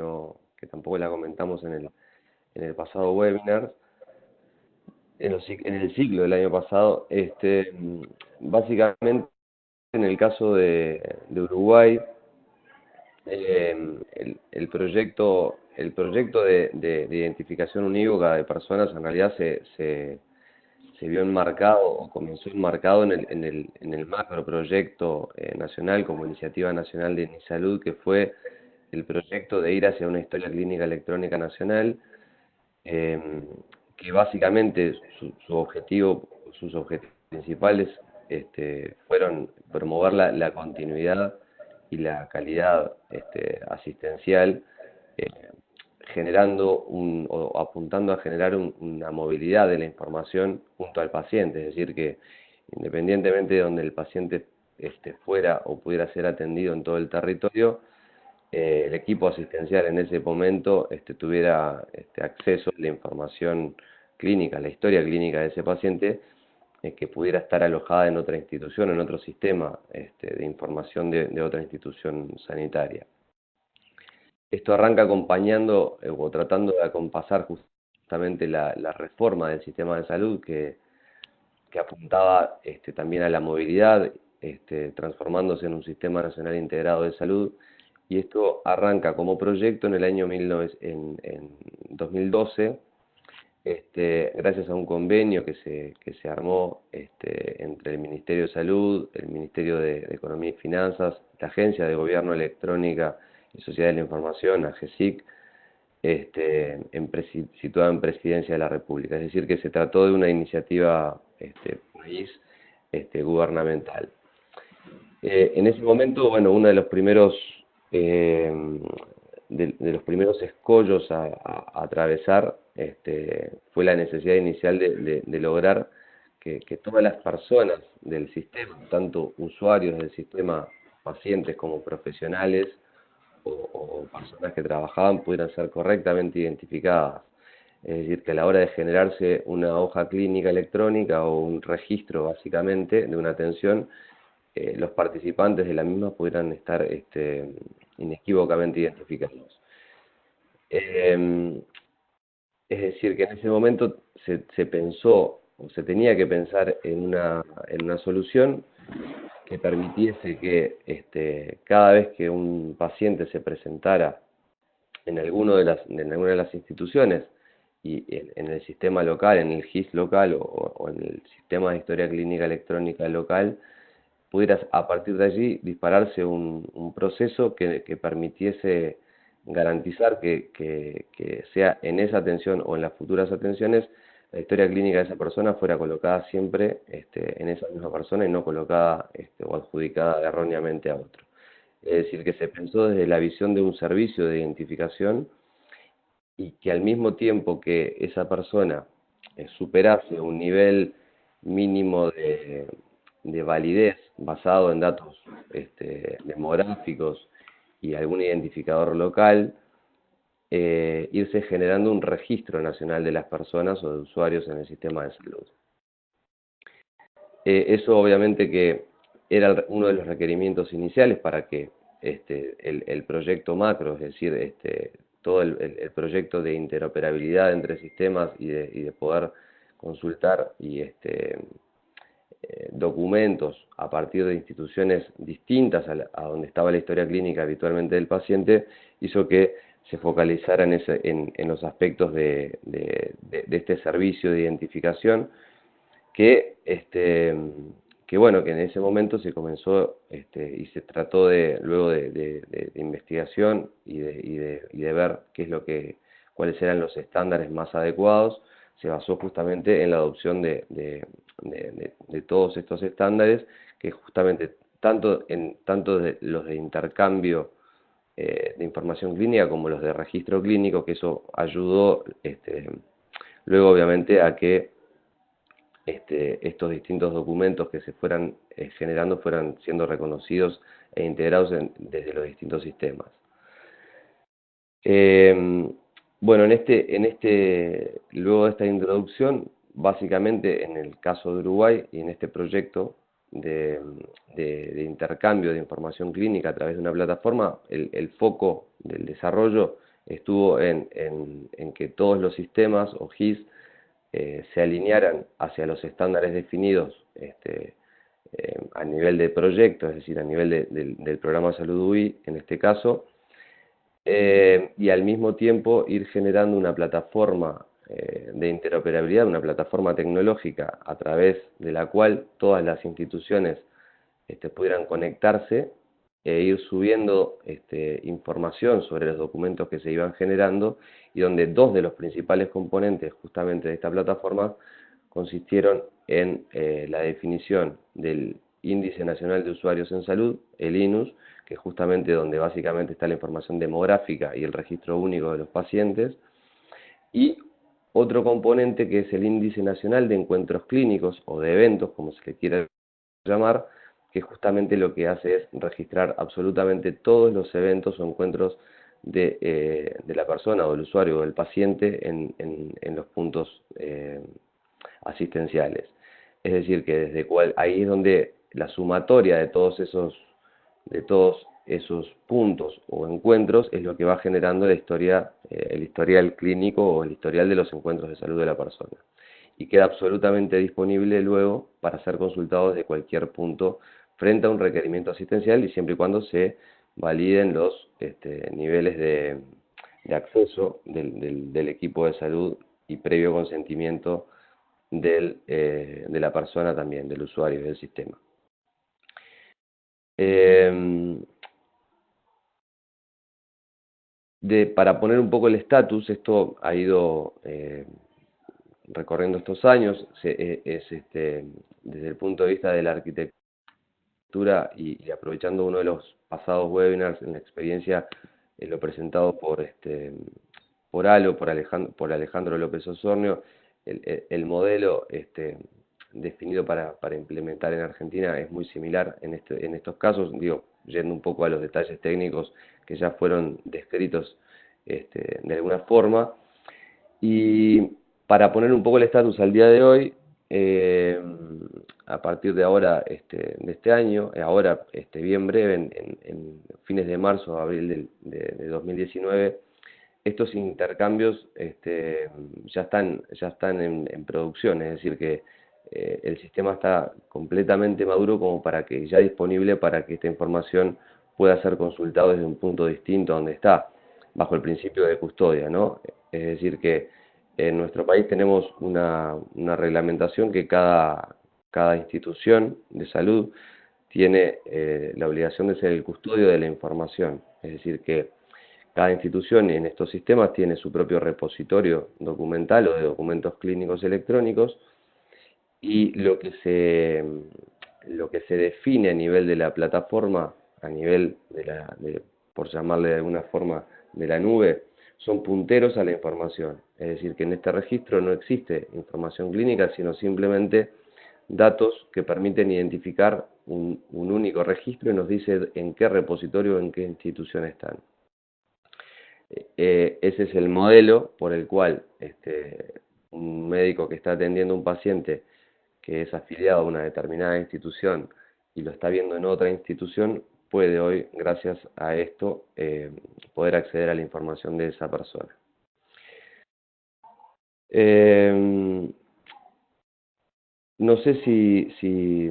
tampoco la comentamos en el pasado webinar, en el ciclo del año pasado. Básicamente, en el caso de Uruguay, el proyecto de identificación unívoca de personas en realidad se vio enmarcado o comenzó enmarcado en el macro proyecto nacional como Iniciativa Nacional de Salud, que fue el proyecto de ir hacia una historia clínica electrónica nacional, que básicamente sus objetivos principales fueron promover la continuidad y la calidad asistencial, generando o apuntando a generar una movilidad de la información junto al paciente, es decir, que independientemente de donde el paciente fuera o pudiera ser atendido en todo el territorio, el equipo asistencial en ese momento tuviera acceso a la información clínica, la historia clínica de ese paciente, que pudiera estar alojada en otra institución, en otro sistema de información de otra institución sanitaria. Esto arranca acompañando o tratando de acompasar justamente la reforma del sistema de salud que apuntaba también a la movilidad, transformándose en un sistema nacional integrado de salud. Y esto arranca como proyecto en el año 2012, gracias a un convenio que se armó entre el Ministerio de Salud, el Ministerio de Economía y Finanzas, la Agencia de Gobierno Electrónica y Sociedad de la Información, AGESIC, situada en Presidencia de la República. Es decir, que se trató de una iniciativa país gubernamental. En ese momento, bueno, uno de los primeros escollos a atravesar fue la necesidad inicial de lograr que todas las personas del sistema, tanto usuarios del sistema, pacientes como profesionales o personas que trabajaban, pudieran ser correctamente identificadas. Es decir, que a la hora de generarse una hoja clínica electrónica o un registro básicamente de una atención, los participantes de la misma pudieran estar inequívocamente identificados. Es decir, que en ese momento se pensó o se tenía que pensar en una solución que permitiese que cada vez que un paciente se presentara en alguna de las instituciones y en el sistema local, en el GIS local o en el sistema de historia clínica electrónica local, pudiera a partir de allí dispararse un proceso que permitiese garantizar que sea en esa atención o en las futuras atenciones la historia clínica de esa persona fuera colocada siempre en esa misma persona y no colocada o adjudicada erróneamente a otro. Es decir, que se pensó desde la visión de un servicio de identificación y que al mismo tiempo que esa persona superase un nivel mínimo de validez basado en datos demográficos y algún identificador local, irse generando un registro nacional de las personas o de usuarios en el sistema de salud. Eso obviamente que era uno de los requerimientos iniciales para que el proyecto macro, es decir, todo el proyecto de interoperabilidad entre sistemas y de poder consultar y documentos a partir de instituciones distintas a donde estaba la historia clínica habitualmente del paciente, hizo que se focalizara en los aspectos de este servicio de identificación que bueno, que en ese momento se comenzó y se trató luego de investigación y de ver cuáles eran los estándares más adecuados. Se basó justamente en la adopción de todos estos estándares, que justamente tanto los de intercambio de información clínica como los de registro clínico, que eso ayudó luego obviamente a que estos distintos documentos que se fueran generando fueran siendo reconocidos e integrados desde los distintos sistemas. Bueno, luego de esta introducción, básicamente en el caso de Uruguay y en este proyecto de intercambio de información clínica a través de una plataforma, el foco del desarrollo estuvo en que todos los sistemas o GIS se alinearan hacia los estándares definidos a nivel de proyecto, es decir, a nivel del programa Salud UI en este caso, y al mismo tiempo ir generando una plataforma de interoperabilidad, una plataforma tecnológica a través de la cual todas las instituciones pudieran conectarse e ir subiendo información sobre los documentos que se iban generando, y donde dos de los principales componentes justamente de esta plataforma consistieron en la definición del Índice Nacional de Usuarios en Salud, el INUS, que es justamente donde básicamente está la información demográfica y el registro único de los pacientes, y otro componente que es el Índice Nacional de Encuentros Clínicos o de eventos, como se le quiera llamar, que justamente lo que hace es registrar absolutamente todos los eventos o encuentros de la persona o del usuario o del paciente en los puntos asistenciales. Es decir, que ahí es donde la sumatoria de todos esos puntos o encuentros es lo que va generando el historial clínico o el historial de los encuentros de salud de la persona. Y queda absolutamente disponible luego para ser consultado desde cualquier punto frente a un requerimiento asistencial, y siempre y cuando se validen los niveles de acceso del equipo de salud y previo consentimiento de la persona también, del usuario del sistema. Para poner un poco el estatus, esto ha ido recorriendo estos años, desde el punto de vista de la arquitectura y aprovechando uno de los pasados webinars en la experiencia, lo presentado por ALO, por Alejandro López Osornio, el modelo definido para implementar en Argentina es muy similar en estos casos, yendo un poco a los detalles técnicos que ya fueron descritos de alguna forma. Y para poner un poco el estatus al día de hoy, a partir de ahora, de este año, ahora bien breve, en fines de marzo o abril de 2019, estos intercambios ya están en producción, es decir que el sistema está completamente maduro como para que ya disponible para que esta información pueda ser consultada desde un punto distinto a donde está, bajo el principio de custodia, ¿no? Es decir que en nuestro país tenemos una reglamentación que cada institución de salud tiene la obligación de ser el custodio de la información, es decir que Cada institución en estos sistemas tiene su propio repositorio documental o de documentos clínicos electrónicos, y lo que se define a nivel de la plataforma, a nivel por llamarle de alguna forma, de la nube, son punteros a la información. Es decir, que en este registro no existe información clínica, sino simplemente datos que permiten identificar un único registro y nos dice en qué repositorio o en qué institución están. Ese es el modelo por el cual un médico que está atendiendo a un paciente que es afiliado a una determinada institución y lo está viendo en otra institución, puede hoy, gracias a esto, poder acceder a la información de esa persona. No sé si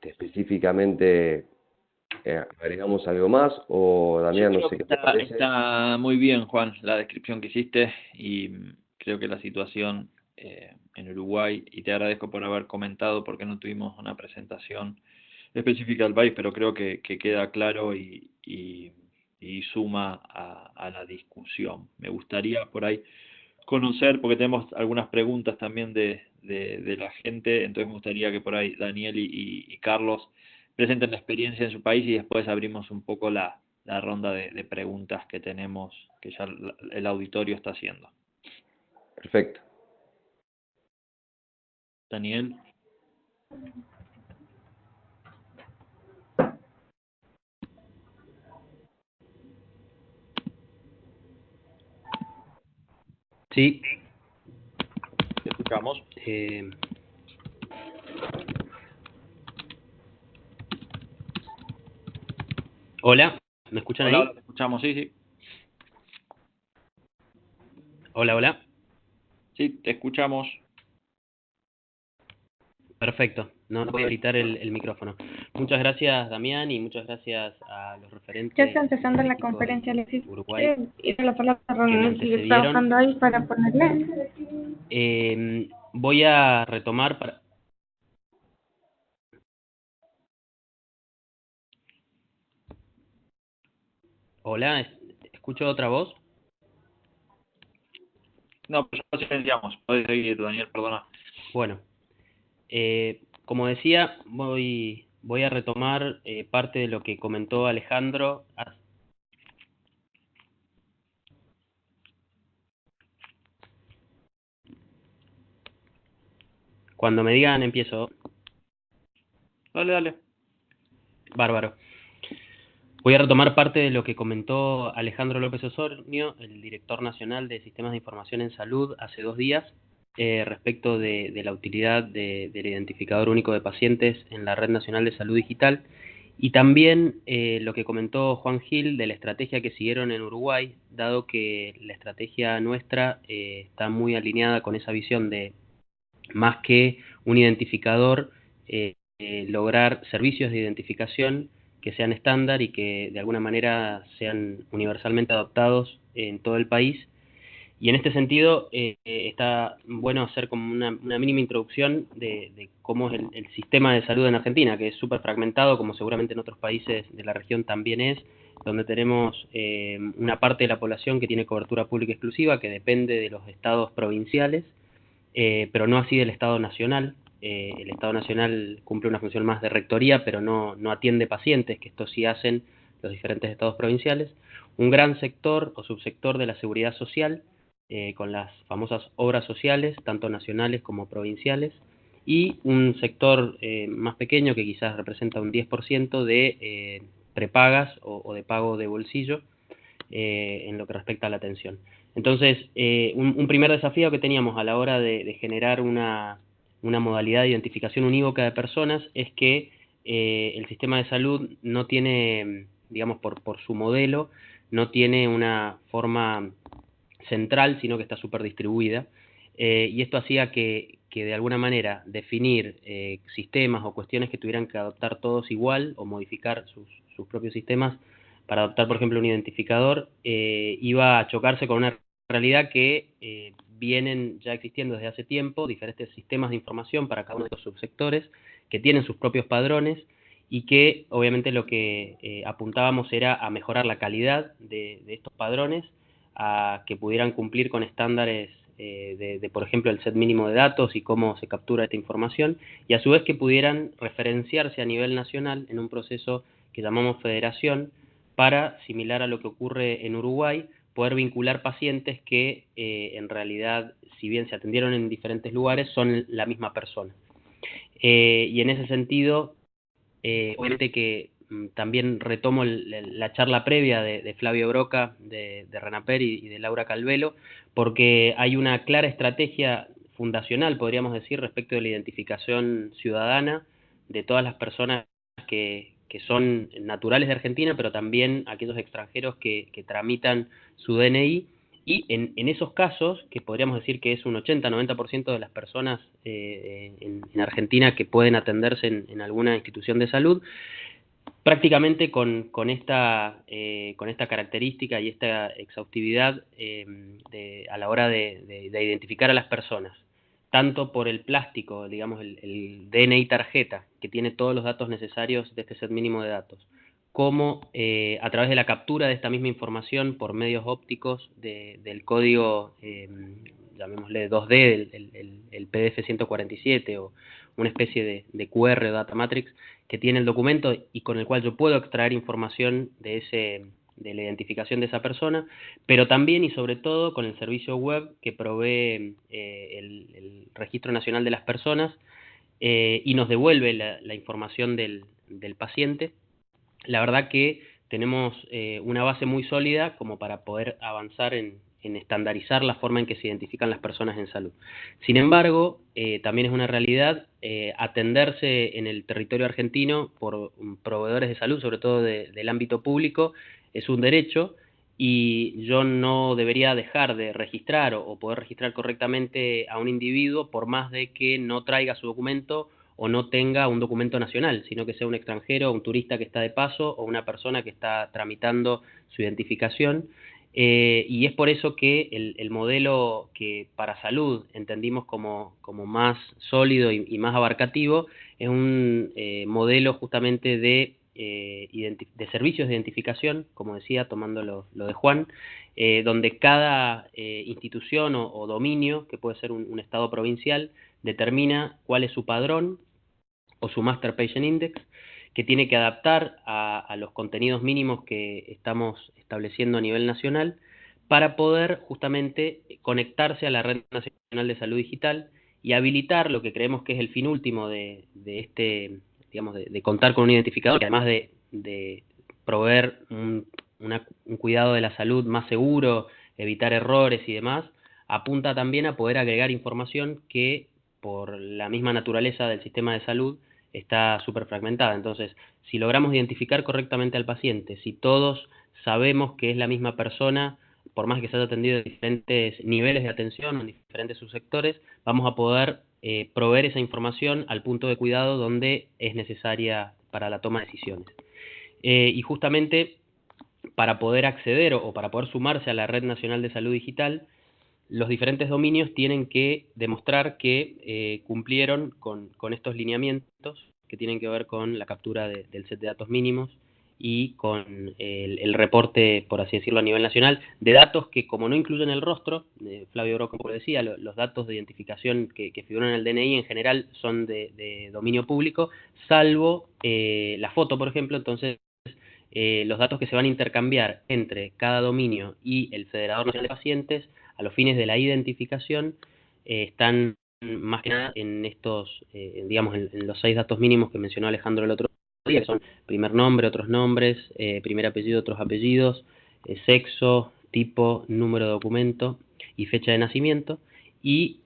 específicamente agregamos algo más, o Damián, no sé qué te parece. Está muy bien, Juan, la descripción que hiciste, y creo que la situación en Uruguay, y te agradezco por haber comentado porque no tuvimos una presentación específica del país, pero creo que queda claro y suma a la discusión. Me gustaría por ahí conocer, porque tenemos algunas preguntas también de la gente, entonces me gustaría que por ahí Daniel y Carlos presenten la experiencia en su país y después abrimos un poco la ronda de preguntas que tenemos, que ya el auditorio está haciendo. Perfecto. Daniel. Sí. Te escuchamos. Hola, ¿me escuchan Hola, ahí? hola, te escuchamos, sí. Hola, hola. Sí, te escuchamos. Perfecto, no voy a habilitar el micrófono. Muchas gracias, Damián, y muchas gracias a los referentes. Ya está empezando del la equipo conferencia, de Alexis. Uruguay Ir a la sala de que me reuniones y antecedieron. trabajando ahí para ponerle. Voy a retomar para... Hola, ¿escucho otra voz? No, pues ya silenciamos. Podés seguir, Daniel, perdona. Bueno, como decía, voy a retomar parte de lo que comentó Alejandro. Cuando me digan, empiezo. Dale. Bárbaro. Voy a retomar parte de lo que comentó Alejandro López Osornio, el director nacional de Sistemas de Información en Salud, hace 2 días, respecto de la utilidad del identificador único de pacientes en la Red Nacional de Salud Digital, y también lo que comentó Juan Gil de la estrategia que siguieron en Uruguay, dado que la estrategia nuestra está muy alineada con esa visión de, más que un identificador, lograr servicios de identificación que sean estándar y que de alguna manera sean universalmente adoptados en todo el país. Y en este sentido está bueno hacer como una mínima introducción de cómo es el sistema de salud en Argentina, que es súper fragmentado, como seguramente en otros países de la región también es, donde tenemos una parte de la población que tiene cobertura pública exclusiva, que depende de los estados provinciales, pero no así del Estado Nacional. El Estado Nacional cumple una función más de rectoría, pero no atiende pacientes, que esto sí hacen los diferentes estados provinciales. Un gran sector o subsector de la seguridad social, con las famosas obras sociales, tanto nacionales como provinciales, y un sector más pequeño, que quizás representa un 10% de prepagas o de pago de bolsillo, en lo que respecta a la atención. Entonces, un primer desafío que teníamos a la hora de generar una modalidad de identificación unívoca de personas es que el sistema de salud no tiene, digamos, por su modelo, no tiene una forma central, sino que está súper distribuida, y esto hacía que de alguna manera definir sistemas o cuestiones que tuvieran que adoptar todos igual o modificar sus propios sistemas para adoptar, por ejemplo, un identificador, iba a chocarse con una realidad que vienen ya existiendo desde hace tiempo, diferentes sistemas de información para cada uno de los subsectores, que tienen sus propios padrones, y que obviamente lo que apuntábamos era a mejorar la calidad de estos padrones, a que pudieran cumplir con estándares por ejemplo, el set mínimo de datos y cómo se captura esta información, y a su vez que pudieran referenciarse a nivel nacional en un proceso que llamamos federación, para, similar a lo que ocurre en Uruguay, poder vincular pacientes que en realidad, si bien se atendieron en diferentes lugares, son la misma persona. Y en ese sentido, obviamente que también retomo la charla previa de Flavio Broca, de RENAPER y de Laura Calvelo, porque hay una clara estrategia fundacional, podríamos decir, respecto de la identificación ciudadana de todas las personas que son naturales de Argentina, pero también aquellos extranjeros que tramitan su DNI, y en esos casos, que podríamos decir que es un 80-90% de las personas en Argentina que pueden atenderse en alguna institución de salud, prácticamente con esta característica y esta exhaustividad a la hora de identificar a las personas, tanto por el plástico, digamos el DNI tarjeta, que tiene todos los datos necesarios de este set mínimo de datos, como a través de la captura de esta misma información por medios ópticos del código, llamémosle 2D, el PDF 147, o una especie de QR, Data Matrix, que tiene el documento y con el cual yo puedo extraer información de la identificación de esa persona, pero también y sobre todo con el servicio web que provee el Registro Nacional de las Personas, y nos devuelve la información del paciente. La verdad que tenemos una base muy sólida como para poder avanzar en estandarizar la forma en que se identifican las personas en salud. Sin embargo, también es una realidad atenderse en el territorio argentino por proveedores de salud, sobre todo del ámbito público, es un derecho, y yo no debería dejar de registrar o poder registrar correctamente a un individuo por más de que no traiga su documento o no tenga un documento nacional, sino que sea un extranjero, un turista que está de paso o una persona que está tramitando su identificación. Y es por eso que el modelo que para salud entendimos como más sólido y más abarcativo es un modelo justamente de servicios de identificación, como decía, tomando lo de Juan, donde cada institución o dominio, que puede ser un estado provincial, determina cuál es su padrón o su Master Patient Index, que tiene que adaptar a los contenidos mínimos que estamos estableciendo a nivel nacional para poder justamente conectarse a la Red Nacional de Salud Digital y habilitar lo que creemos que es el fin último de contar con un identificador, que además de proveer un cuidado de la salud más seguro, evitar errores y demás, apunta también a poder agregar información que por la misma naturaleza del sistema de salud está súper fragmentada. Entonces, si logramos identificar correctamente al paciente, si todos sabemos que es la misma persona, por más que se haya atendido en diferentes niveles de atención, en diferentes subsectores, vamos a poder proveer esa información al punto de cuidado donde es necesaria para la toma de decisiones. Y justamente para poder acceder o para poder sumarse a la Red Nacional de Salud Digital, los diferentes dominios tienen que demostrar que cumplieron con estos lineamientos que tienen que ver con la captura del set de datos mínimos y con el reporte, por así decirlo, a nivel nacional, de datos que, como no incluyen el rostro, Flavio Broca, como decía, los datos de identificación que figuran en el DNI en general son de dominio público, salvo la foto, por ejemplo. Entonces, los datos que se van a intercambiar entre cada dominio y el Federador Nacional de Pacientes a los fines de la identificación están más que nada en estos, digamos, en los 6 datos mínimos que mencionó Alejandro el otro día, que son primer nombre, otros nombres, primer apellido, otros apellidos, sexo, tipo, número de documento y fecha de nacimiento. Y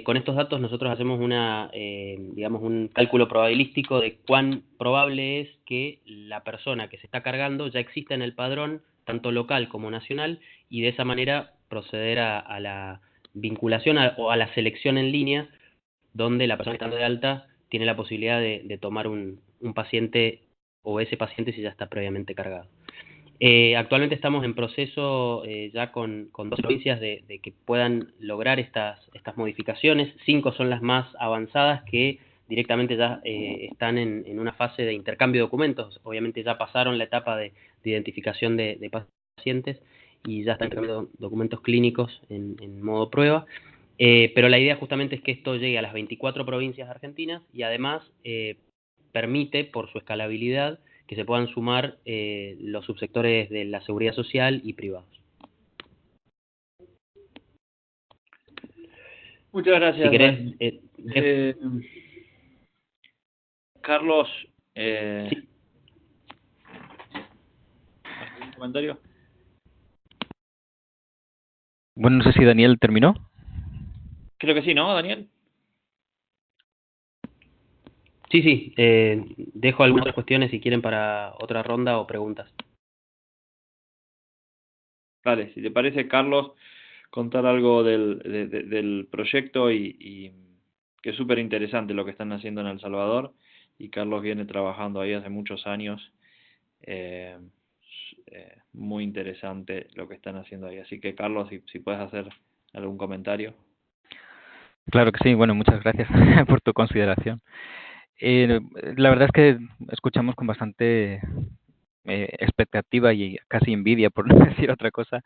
con estos datos nosotros hacemos digamos, un cálculo probabilístico de cuán probable es que la persona que se está cargando ya exista en el padrón, tanto local como nacional, y de esa manera proceder a la vinculación o a la selección en línea, donde la persona que está de alta tiene la posibilidad de tomar un paciente o ese paciente si ya está previamente cargado. Actualmente estamos en proceso ya con 2 provincias de que puedan lograr estas modificaciones. 5 son las más avanzadas, que directamente ya están en una fase de intercambio de documentos. Obviamente ya pasaron la etapa de identificación de pacientes y ya están intercambiando documentos clínicos en modo prueba. Pero la idea justamente es que esto llegue a las 24 provincias argentinas y además permite, por su escalabilidad, que se puedan sumar los subsectores de la seguridad social y privados. Muchas gracias. Si querés, Carlos, sí. ¿algún comentario? Bueno, no sé si Daniel terminó. Creo que sí, ¿no, Daniel? Sí, dejo algunas otras cuestiones si quieren para otra ronda o preguntas. Vale, si te parece, Carlos, contar algo del proyecto y que es súper interesante lo que están haciendo en El Salvador, y Carlos viene trabajando ahí hace muchos años. Muy interesante lo que están haciendo ahí. Así que, Carlos, si puedes hacer algún comentario. Claro que sí. Bueno, muchas gracias por tu consideración. La verdad es que escuchamos con bastante expectativa y casi envidia, por no decir otra cosa,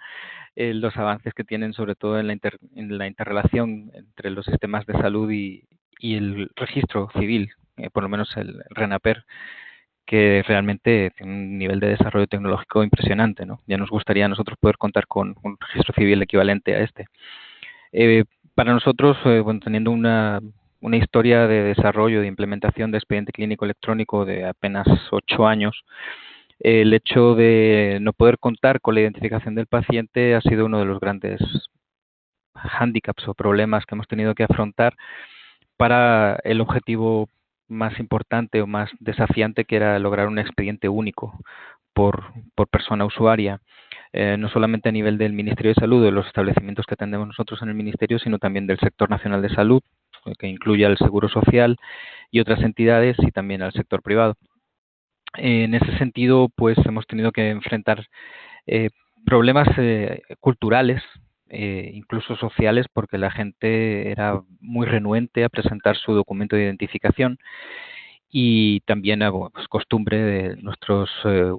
los avances que tienen, sobre todo en la interrelación entre los sistemas de salud y el registro civil, por lo menos el RENAPER, que realmente tiene un nivel de desarrollo tecnológico impresionante, ¿no? Ya nos gustaría a nosotros poder contar con un registro civil equivalente a este. Para nosotros, bueno, teniendo una historia de desarrollo, de implementación de expediente clínico electrónico de apenas 8 años, el hecho de no poder contar con la identificación del paciente ha sido uno de los grandes hándicaps o problemas que hemos tenido que afrontar para el objetivo más importante o más desafiante, que era lograr un expediente único por persona usuaria, no solamente a nivel del Ministerio de Salud, de los establecimientos que atendemos nosotros en el Ministerio, sino también del sector nacional de salud, que incluye al Seguro Social y otras entidades, y también al sector privado. En ese sentido, pues hemos tenido que enfrentar problemas culturales, incluso sociales, porque la gente era muy renuente a presentar su documento de identificación, y también pues, costumbre de nuestros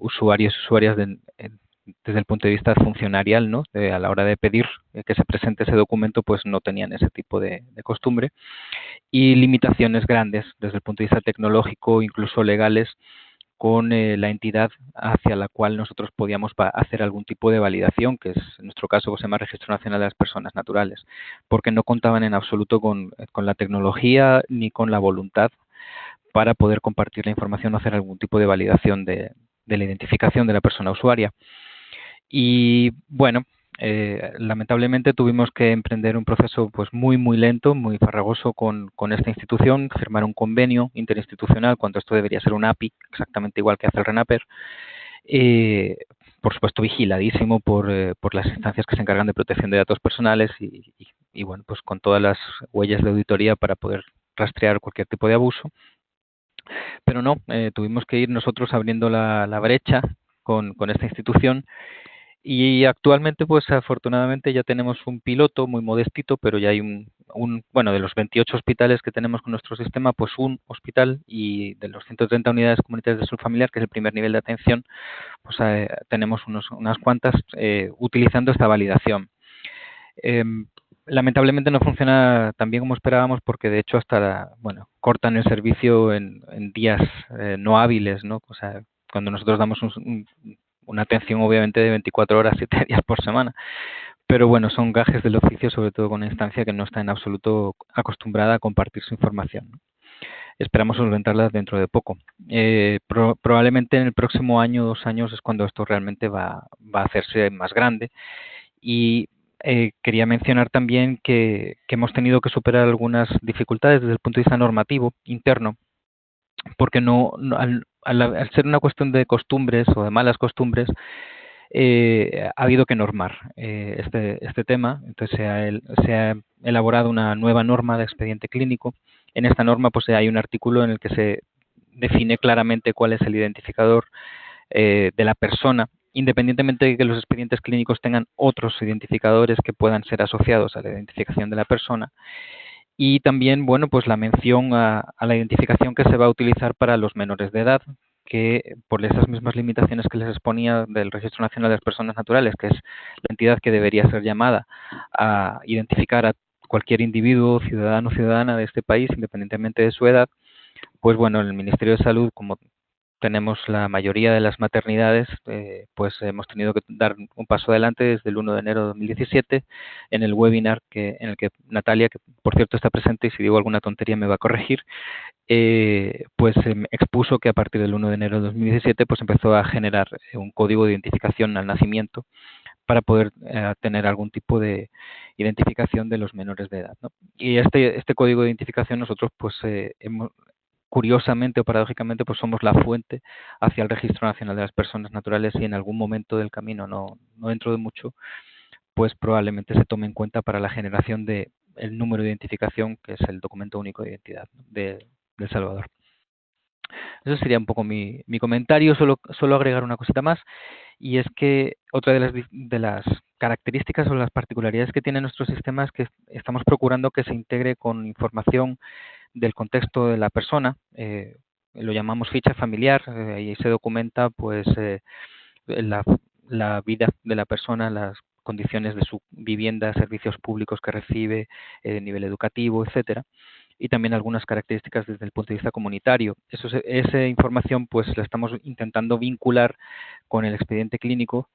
usuarios y usuarias desde el punto de vista funcionarial, ¿no? A la hora de pedir que se presente ese documento, pues no tenían ese tipo de costumbre, y limitaciones grandes desde el punto de vista tecnológico, incluso legales, con la entidad hacia la cual nosotros podíamos hacer algún tipo de validación, que es, en nuestro caso, se llama Registro Nacional de las Personas Naturales, porque no contaban en absoluto con la tecnología ni con la voluntad para poder compartir la información o hacer algún tipo de validación de la identificación de la persona usuaria. Y bueno, lamentablemente tuvimos que emprender un proceso pues muy lento, muy farragoso con esta institución, firmar un convenio interinstitucional, cuando esto debería ser un API, exactamente igual que hace el RENAPER, por supuesto vigiladísimo por las instancias que se encargan de protección de datos personales y bueno, pues con todas las huellas de auditoría para poder rastrear cualquier tipo de abuso. Pero no, tuvimos que ir nosotros abriendo la brecha con esta institución. Y actualmente, pues afortunadamente ya tenemos un piloto muy modestito, pero ya hay bueno, de los 28 hospitales que tenemos con nuestro sistema, pues un hospital, y de los 130 unidades comunitarias de salud familiar, que es el primer nivel de atención, pues tenemos unas cuantas utilizando esta validación. Lamentablemente no funciona tan bien como esperábamos, porque de hecho hasta bueno, cortan el servicio en días no hábiles, ¿no? O sea, cuando nosotros damos una atención obviamente de 24 horas, 7 días por semana. Pero bueno, son gajes del oficio, sobre todo con una instancia que no está en absoluto acostumbrada a compartir su información, ¿no? Esperamos solventarlas dentro de poco. Probablemente en el próximo año, 2 años, es cuando esto realmente va a hacerse más grande. Y quería mencionar también que hemos tenido que superar algunas dificultades desde el punto de vista normativo interno, porque al ser una cuestión de costumbres o de malas costumbres, ha habido que normar este tema. Entonces se ha elaborado una nueva norma de expediente clínico. En esta norma pues hay un artículo en el que se define claramente cuál es el identificador de la persona, independientemente de que los expedientes clínicos tengan otros identificadores que puedan ser asociados a la identificación de la persona. Y también, bueno, pues la mención a la identificación que se va a utilizar para los menores de edad, que por esas mismas limitaciones que les exponía del Registro Nacional de las Personas Naturales, que es la entidad que debería ser llamada a identificar a cualquier individuo, ciudadano o ciudadana de este país, independientemente de su edad, pues bueno, el Ministerio de Salud, como tenemos la mayoría de las maternidades, pues hemos tenido que dar un paso adelante desde el 1 de enero de 2017 en el webinar en el que Natalia, que por cierto está presente y si digo alguna tontería me va a corregir, pues expuso que a partir del 1 de enero de 2017 pues empezó a generar un código de identificación al nacimiento para poder tener algún tipo de identificación de los menores de edad, ¿no? Y este código de identificación nosotros pues curiosamente o paradójicamente, pues somos la fuente hacia el Registro Nacional de las Personas Naturales y en algún momento del camino, no dentro de mucho, pues probablemente se tome en cuenta para la generación de el número de identificación, que es el documento único de identidad de El Salvador. Eso sería un poco mi comentario, solo agregar una cosita más, y es que otra de las características o las particularidades que tiene nuestro sistema es que estamos procurando que se integre con información del contexto de la persona, lo llamamos ficha familiar, ahí se documenta pues la vida de la persona, las condiciones de su vivienda, servicios públicos que recibe, nivel educativo, etcétera, y también algunas características desde el punto de vista comunitario. Esa información pues la estamos intentando vincular con el expediente clínico.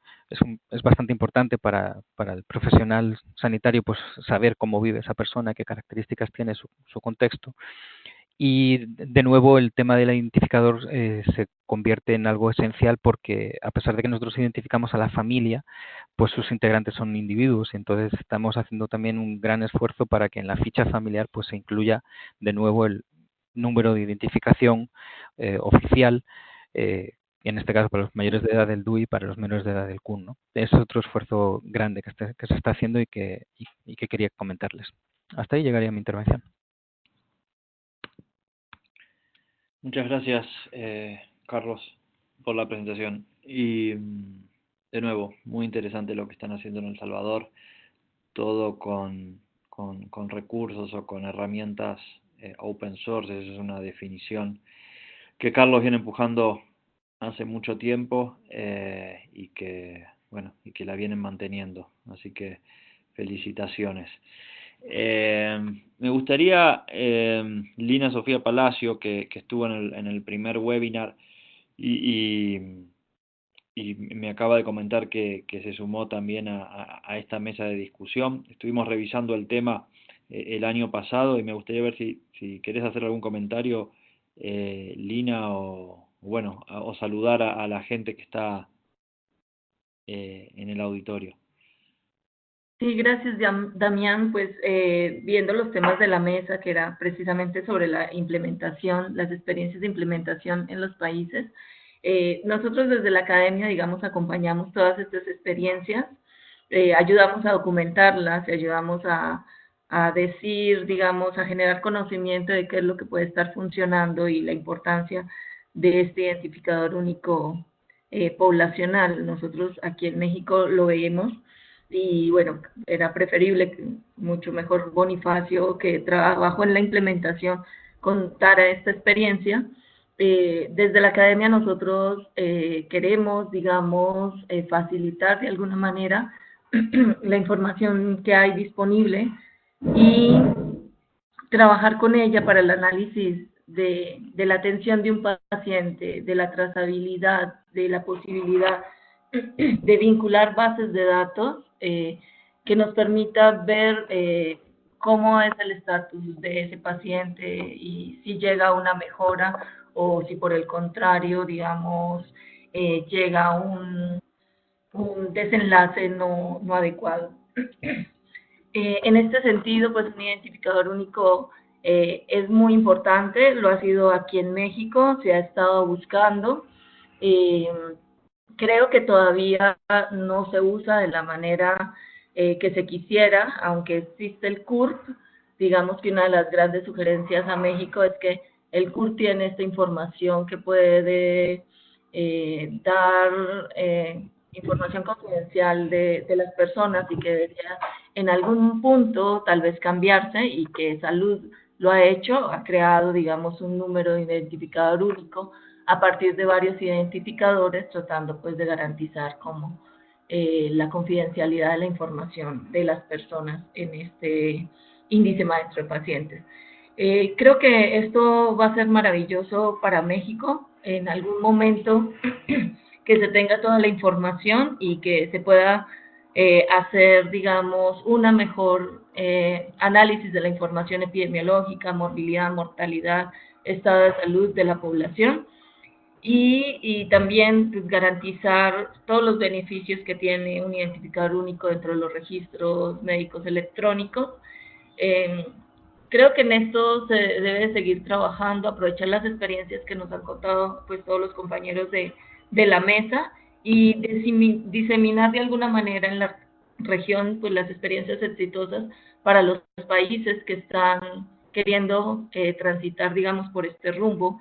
Es bastante importante para el profesional sanitario pues saber cómo vive esa persona, qué características tiene su contexto. Y de nuevo el tema del identificador se convierte en algo esencial porque a pesar de que nosotros identificamos a la familia, pues sus integrantes son individuos y entonces estamos haciendo también un gran esfuerzo para que en la ficha familiar pues se incluya de nuevo el número de identificación oficial, en este caso para los mayores de edad del DUI y para los menores de edad del CUN, ¿no? Es otro esfuerzo grande que se está haciendo y que quería comentarles. Hasta ahí llegaría mi intervención. Muchas gracias, Carlos, por la presentación. Y de nuevo, muy interesante lo que están haciendo en El Salvador, todo con recursos o con herramientas open source. Esa es una definición que Carlos viene empujando hace mucho tiempo y que la vienen manteniendo. Así que felicitaciones. Me gustaría, Lina Sofía Palacio, que estuvo en el primer webinar y me acaba de comentar que se sumó también a esta mesa de discusión. Estuvimos revisando el tema el año pasado y me gustaría ver si querés hacer algún comentario, Lina, o saludar a la gente que está en el auditorio. Sí, gracias, Damián. Pues viendo los temas de la mesa, que era precisamente sobre la implementación, las experiencias de implementación en los países, nosotros desde la academia, digamos, acompañamos todas estas experiencias, ayudamos a documentarlas, ayudamos a decir, digamos, a generar conocimiento de qué es lo que puede estar funcionando y la importancia de este identificador único poblacional. Nosotros aquí en México lo vemos. Y bueno, era preferible, mucho mejor Bonifacio, que trabajó en la implementación, contara esta experiencia. Desde la academia nosotros queremos, digamos, facilitar de alguna manera la información que hay disponible y trabajar con ella para el análisis de la atención de un paciente, de la trazabilidad, de la posibilidad de vincular bases de datos que nos permita ver cómo es el estatus de ese paciente y si llega a una mejora o si por el contrario, digamos, llega a un desenlace no adecuado. En este sentido, pues un identificador único es muy importante, lo ha sido aquí en México, se ha estado buscando. Creo que todavía no se usa de la manera que se quisiera, aunque existe el CURP. Digamos que una de las grandes sugerencias a México es que el CURP tiene esta información que puede dar información confidencial de las personas y que debería en algún punto tal vez cambiarse, y que Salud lo ha hecho, ha creado, digamos, un número de identificador único a partir de varios identificadores, tratando pues de garantizar como la confidencialidad de la información de las personas en este índice maestro de pacientes. Creo que esto va a ser maravilloso para México en algún momento, que se tenga toda la información y que se pueda hacer, digamos, una mejor análisis de la información epidemiológica, morbilidad, mortalidad, estado de salud de la población, y también pues, garantizar todos los beneficios que tiene un identificador único dentro de los registros médicos electrónicos. Creo que en esto se debe seguir trabajando, aprovechar las experiencias que nos han contado pues todos los compañeros de la mesa, y diseminar de alguna manera en la región pues las experiencias exitosas para los países que están queriendo transitar, digamos, por este rumbo,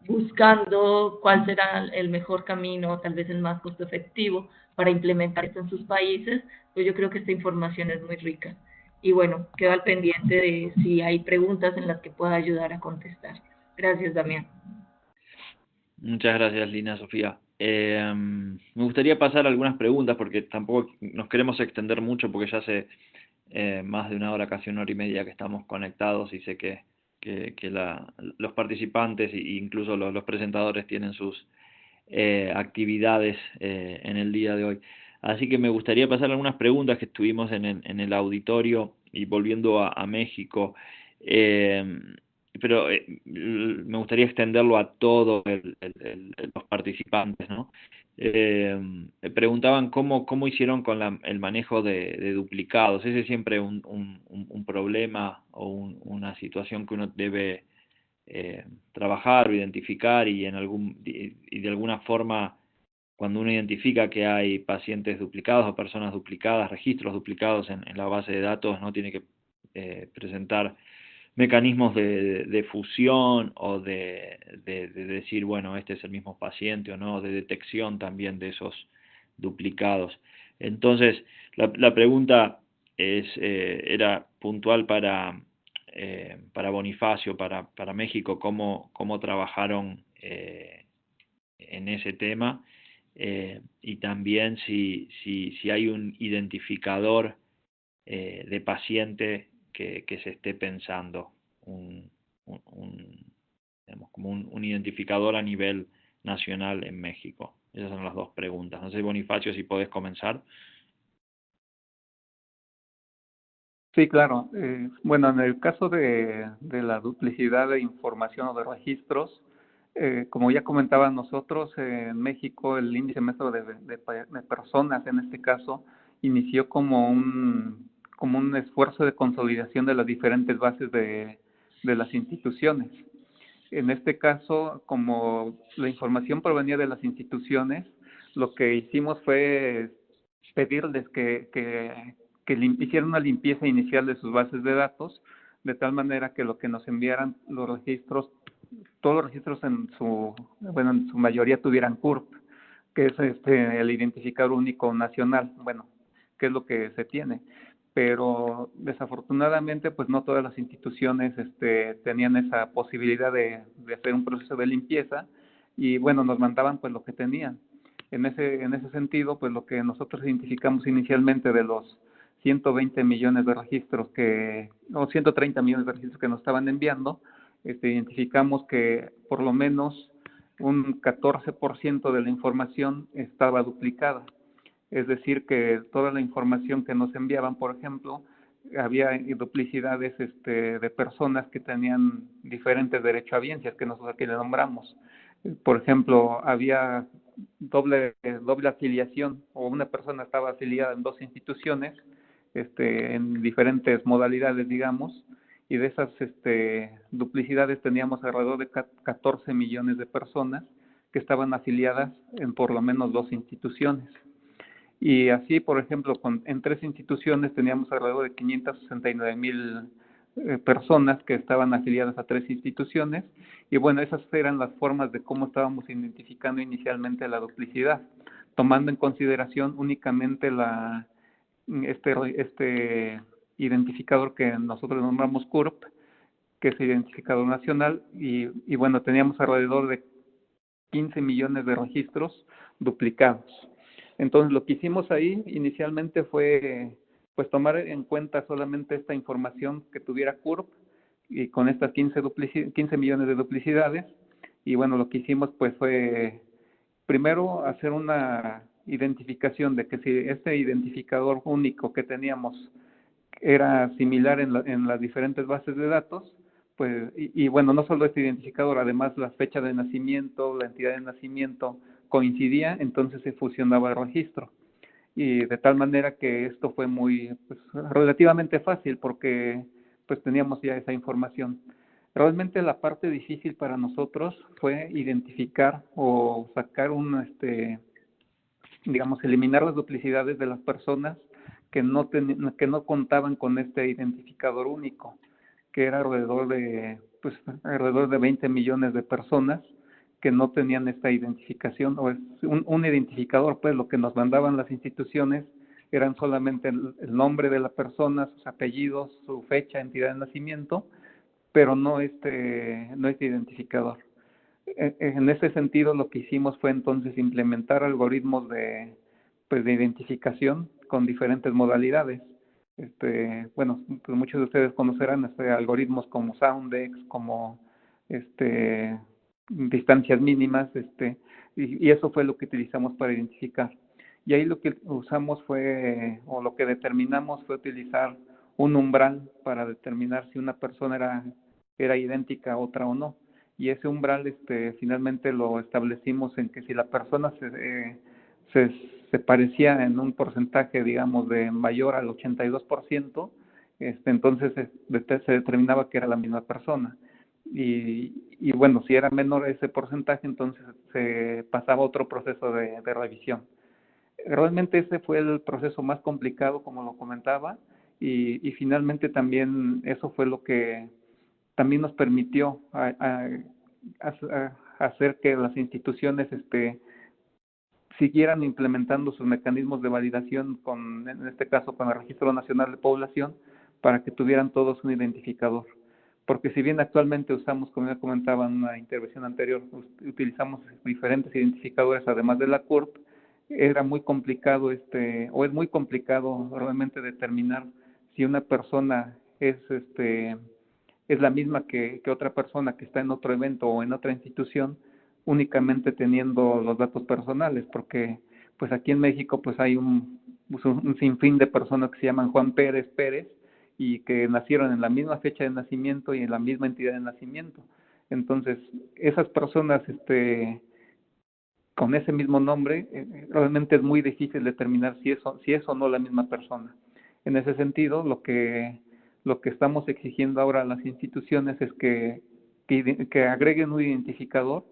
buscando cuál será el mejor camino, tal vez el más costo efectivo para implementar esto en sus países. Pues yo creo que esta información es muy rica. Y bueno, quedo al pendiente de si hay preguntas en las que pueda ayudar a contestar. Gracias, Damián. Muchas gracias, Lina Sofía. Me gustaría pasar algunas preguntas porque tampoco nos queremos extender mucho, porque ya hace más de una hora, casi una hora y media que estamos conectados, y sé que los participantes e incluso los presentadores tienen sus actividades en el día de hoy. Así que me gustaría pasar algunas preguntas que estuvimos en el auditorio, y volviendo a México, pero me gustaría extenderlo a todos los participantes, ¿no? Preguntaban cómo hicieron con el manejo de duplicados. Ese es siempre un problema o una situación que uno debe trabajar o identificar, y de alguna forma, cuando uno identifica que hay pacientes duplicados o personas duplicadas, registros duplicados en la base de datos, no tiene que presentar mecanismos de fusión o de decir, bueno, este es el mismo paciente o no, de detección también de esos duplicados. Entonces, la pregunta era puntual para Bonifacio, para México, cómo trabajaron en ese tema, y también si hay un identificador de paciente que se esté pensando, digamos, como un identificador a nivel nacional en México. Esas son las dos preguntas. No sé, Bonifacio, si podés comenzar. Sí, claro. Bueno, en el caso de la duplicidad de información o de registros, como ya comentaba, nosotros en México el índice maestro de personas, en este caso, inició como un esfuerzo de consolidación de las diferentes bases de las instituciones. En este caso, como la información provenía de las instituciones, lo que hicimos fue pedirles que hicieran una limpieza inicial de sus bases de datos, de tal manera que lo que nos enviaran los registros, todos los registros en su mayoría tuvieran CURP, que es el identificador único nacional, que es lo que se tiene. Pero desafortunadamente pues no todas las instituciones tenían esa posibilidad de hacer un proceso de limpieza, y nos mandaban pues lo que tenían. En ese sentido, pues lo que nosotros identificamos inicialmente de los 120 millones de registros o 130 millones de registros que nos estaban enviando, identificamos que por lo menos un 14% de la información estaba duplicada. Es decir, que toda la información que nos enviaban, por ejemplo, había duplicidades de personas que tenían diferentes derechohabiencias que nosotros aquí le nombramos. Por ejemplo, había doble afiliación, o una persona estaba afiliada en dos instituciones, en diferentes modalidades, digamos, y de esas duplicidades teníamos alrededor de 14 millones de personas que estaban afiliadas en por lo menos dos instituciones. Y así, por ejemplo, en tres instituciones teníamos alrededor de 569,000 personas que estaban afiliadas a tres instituciones, y esas eran las formas de cómo estábamos identificando inicialmente la duplicidad, tomando en consideración únicamente la este identificador que nosotros nombramos CURP, que es identificador nacional, y bueno, teníamos alrededor de 15 millones de registros duplicados. Entonces, lo que hicimos ahí inicialmente fue pues tomar en cuenta solamente esta información que tuviera CURP y con estas 15 millones de duplicidades. Y bueno, lo que hicimos pues fue primero hacer una identificación de que si este identificador único que teníamos era similar en las diferentes bases de datos, pues, y bueno, no solo este identificador, además la fecha de nacimiento, la entidad de nacimiento coincidía, entonces se fusionaba el registro. Y de tal manera que esto fue muy, pues, relativamente fácil porque pues teníamos ya esa información. Realmente la parte difícil para nosotros fue identificar o sacar digamos, eliminar las duplicidades de las personas que no contaban con este identificador único, que era alrededor de 20 millones de personas que no tenían esta identificación, o es un identificador, pues lo que nos mandaban las instituciones eran solamente el nombre de la persona, sus apellidos, su fecha, entidad de nacimiento, pero no este identificador. En ese sentido, lo que hicimos fue entonces implementar algoritmos de identificación con diferentes modalidades. Bueno, pues muchos de ustedes conocerán algoritmos como Soundex, como distancias mínimas, y eso fue lo que utilizamos para identificar. Y ahí lo que usamos o lo que determinamos fue utilizar un umbral para determinar si una persona era idéntica a otra o no. Y ese umbral finalmente lo establecimos en que si la persona se parecía en un porcentaje, digamos, de mayor al 82%, entonces se determinaba que era la misma persona. Y bueno, si era menor ese porcentaje, entonces se pasaba a otro proceso de revisión. Realmente ese fue el proceso más complicado, como lo comentaba, y finalmente también eso fue lo que también nos permitió hacer que las instituciones siguieran implementando sus mecanismos de validación en este caso con el Registro Nacional de Población, para que tuvieran todos un identificador. Porque si bien actualmente usamos, como ya comentaba en una intervención anterior, utilizamos diferentes identificadores además de la CURP, era muy complicado o es muy complicado realmente determinar si una persona es la misma que otra persona que está en otro evento o en otra institución, únicamente teniendo los datos personales, porque pues aquí en México pues hay un sinfín de personas que se llaman Juan Pérez Pérez y que nacieron en la misma fecha de nacimiento y en la misma entidad de nacimiento. Entonces, esas personas con ese mismo nombre, realmente es muy difícil determinar si es o no la misma persona. En ese sentido, lo que estamos exigiendo ahora a las instituciones es que agreguen un identificador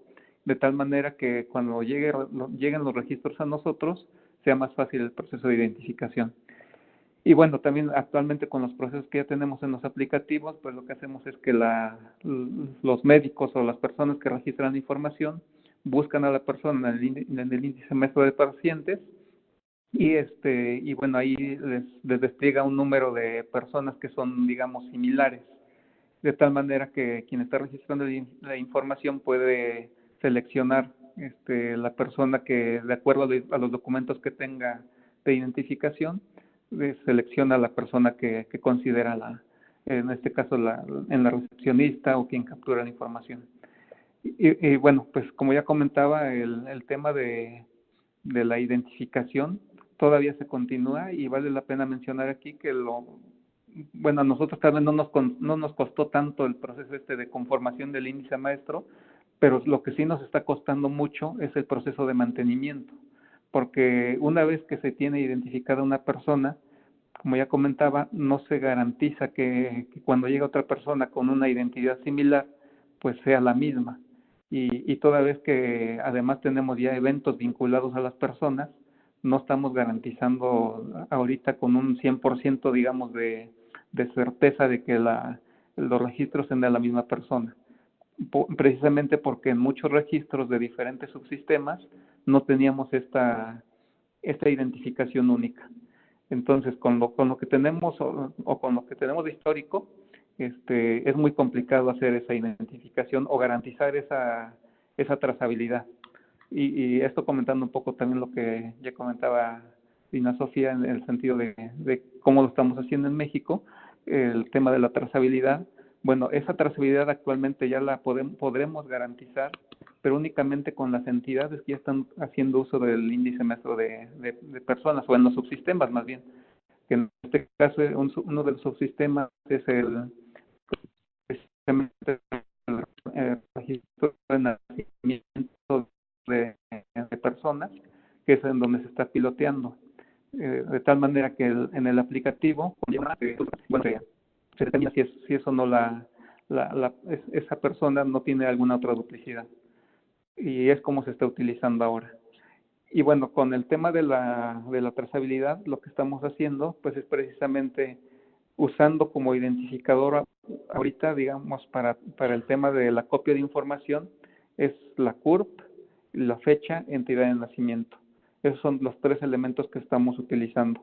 de tal manera que cuando lleguen los registros a nosotros sea más fácil el proceso de identificación. Y bueno, también actualmente con los procesos que ya tenemos en los aplicativos, pues lo que hacemos es que los médicos o las personas que registran información buscan a la persona en el índice maestro de pacientes y bueno, ahí les despliega un número de personas que son, digamos, similares, de tal manera que quien está registrando la información puede seleccionar la persona que, de acuerdo a los documentos que tenga de identificación, selecciona a la persona que considera en este caso en la recepcionista o quien captura la información. Y bueno, pues como ya comentaba, el tema de la identificación todavía se continúa y vale la pena mencionar aquí que a nosotros tal vez no nos costó tanto el proceso de conformación del índice maestro, pero lo que sí nos está costando mucho es el proceso de mantenimiento, porque una vez que se tiene identificada una persona, como ya comentaba, no se garantiza que cuando llega otra persona con una identidad similar, pues sea la misma. Y toda vez que además tenemos ya eventos vinculados a las personas, no estamos garantizando ahorita con un 100%, digamos, de certeza de que los registros sean de la misma persona. Precisamente porque en muchos registros de diferentes subsistemas no teníamos esta identificación única. Entonces, con lo que tenemos o con lo que tenemos de histórico, es muy complicado hacer esa identificación o garantizar esa trazabilidad. Y esto comentando un poco también lo que ya comentaba Dina Sofía en el sentido de cómo lo estamos haciendo en México, el tema de la trazabilidad. Bueno, esa trazabilidad actualmente ya la podremos garantizar, pero únicamente con las entidades que ya están haciendo uso del índice maestro de personas, o en los subsistemas más bien, que en este caso uno de los subsistemas es el registro de nacimiento de personas, que es en donde se está piloteando, de tal manera que en el aplicativo se determina si es o no esa persona no tiene alguna otra duplicidad, y es como se está utilizando ahora. Y bueno, con el tema de la trazabilidad, lo que estamos haciendo pues es precisamente usando como identificador ahorita, digamos, para el tema de la copia de información, es la CURP, la fecha, entidad de nacimiento. Esos son los 3 elementos que estamos utilizando.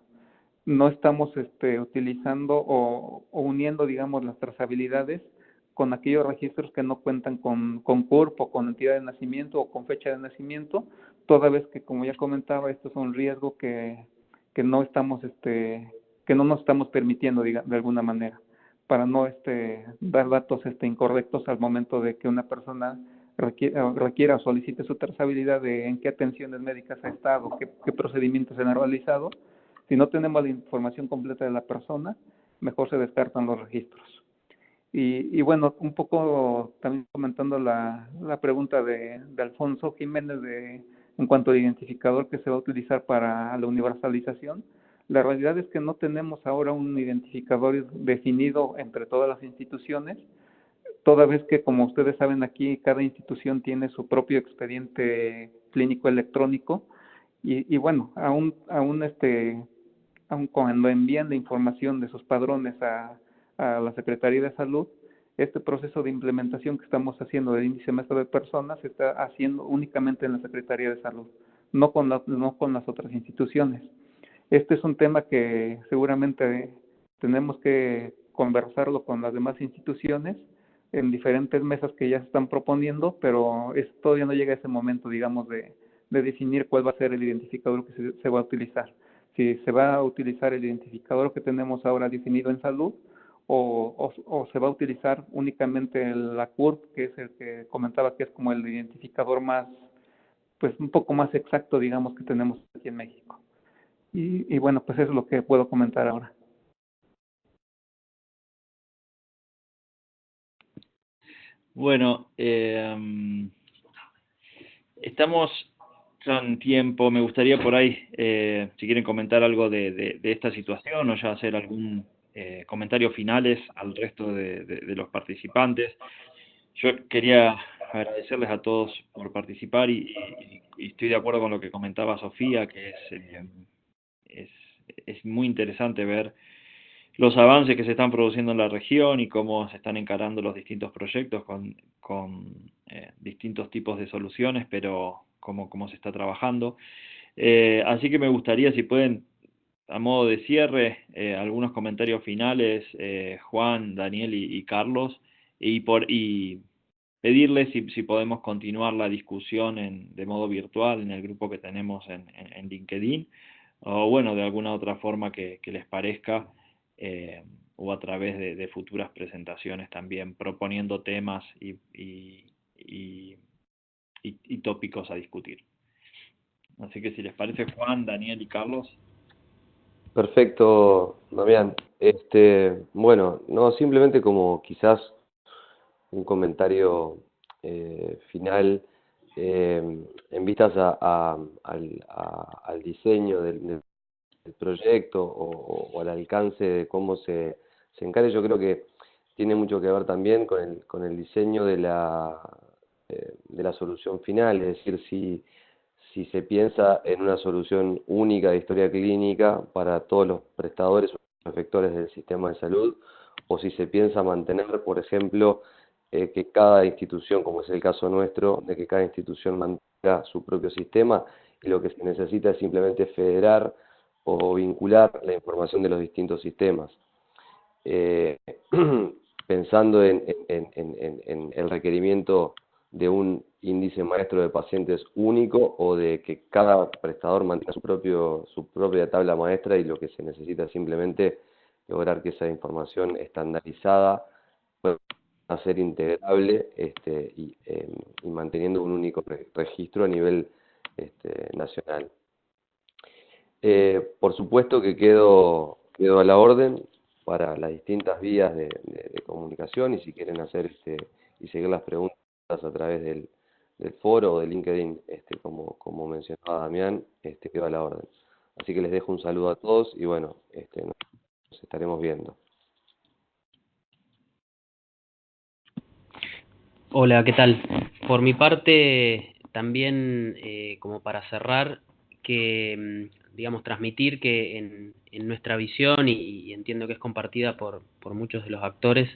No estamos utilizando o uniendo, digamos, las trazabilidades con aquellos registros que no cuentan con CURP o con entidad de nacimiento o con fecha de nacimiento, toda vez que, como ya comentaba, esto es un riesgo que no estamos que no nos estamos permitiendo de alguna manera, para no dar datos incorrectos al momento de que una persona requiera o solicite su trazabilidad de en qué atenciones médicas ha estado, qué procedimientos se han realizado. Si no tenemos la información completa de la persona, mejor se descartan los registros. Y bueno, un poco también comentando la pregunta de Alfonso Jiménez en cuanto al identificador que se va a utilizar para la universalización. La realidad es que no tenemos ahora un identificador definido entre todas las instituciones, toda vez que, como ustedes saben, aquí cada institución tiene su propio expediente clínico electrónico, y bueno, aún cuando envían la información de sus padrones a la Secretaría de Salud, este proceso de implementación que estamos haciendo del índice maestro de personas se está haciendo únicamente en la Secretaría de Salud, no con las otras instituciones. Este es un tema que seguramente tenemos que conversarlo con las demás instituciones en diferentes mesas que ya se están proponiendo, pero todavía no llega ese momento, digamos, de definir cuál va a ser el identificador que se va a utilizar. Si se va a utilizar el identificador que tenemos ahora definido en salud, o se va a utilizar únicamente la CURP, que es el que comentaba que es como el identificador más, pues un poco más exacto, digamos, que tenemos aquí en México. Y bueno, pues eso es lo que puedo comentar ahora. Bueno, estamos en tiempo. Me gustaría por ahí, si quieren comentar algo de esta situación o ya hacer algún comentario finales al resto de los participantes. Yo quería agradecerles a todos por participar y estoy de acuerdo con lo que comentaba Sofía, que es muy interesante ver los avances que se están produciendo en la región y cómo se están encarando los distintos proyectos con distintos tipos de soluciones, pero cómo se está trabajando. Así que me gustaría, si pueden, a modo de cierre, algunos comentarios finales, Juan, Daniel y Carlos, y pedirles si podemos continuar la discusión de modo virtual en el grupo que tenemos en LinkedIn, o bueno, de alguna otra forma que les parezca, o a través de futuras presentaciones también, proponiendo temas y tópicos a discutir. Así que si les parece, Juan, Daniel y Carlos. Perfecto, Damián. Bueno, no, simplemente como quizás un comentario final en vistas al diseño del proyecto o al alcance de cómo se encare. Yo creo que tiene mucho que ver también con el diseño de la solución final, es decir, si se piensa en una solución única de historia clínica para todos los prestadores o efectores del sistema de salud, o si se piensa mantener, por ejemplo, que cada institución, como es el caso nuestro, de que cada institución mantenga su propio sistema, y lo que se necesita es simplemente federar o vincular la información de los distintos sistemas. Pensando en el requerimiento de un índice maestro de pacientes único o de que cada prestador mantenga su propia tabla maestra, y lo que se necesita es simplemente lograr que esa información estandarizada pueda ser integrable y manteniendo un único registro a nivel nacional. Por supuesto que quedo a la orden para las distintas vías de comunicación, y si quieren hacer y seguir las preguntas a través del foro o de LinkedIn, como mencionaba Damián, quedo a la orden. Así que les dejo un saludo a todos y bueno, nos estaremos viendo. Hola, ¿qué tal? Por mi parte, también como para cerrar, que digamos transmitir que en nuestra visión, y entiendo que es compartida por muchos de los actores,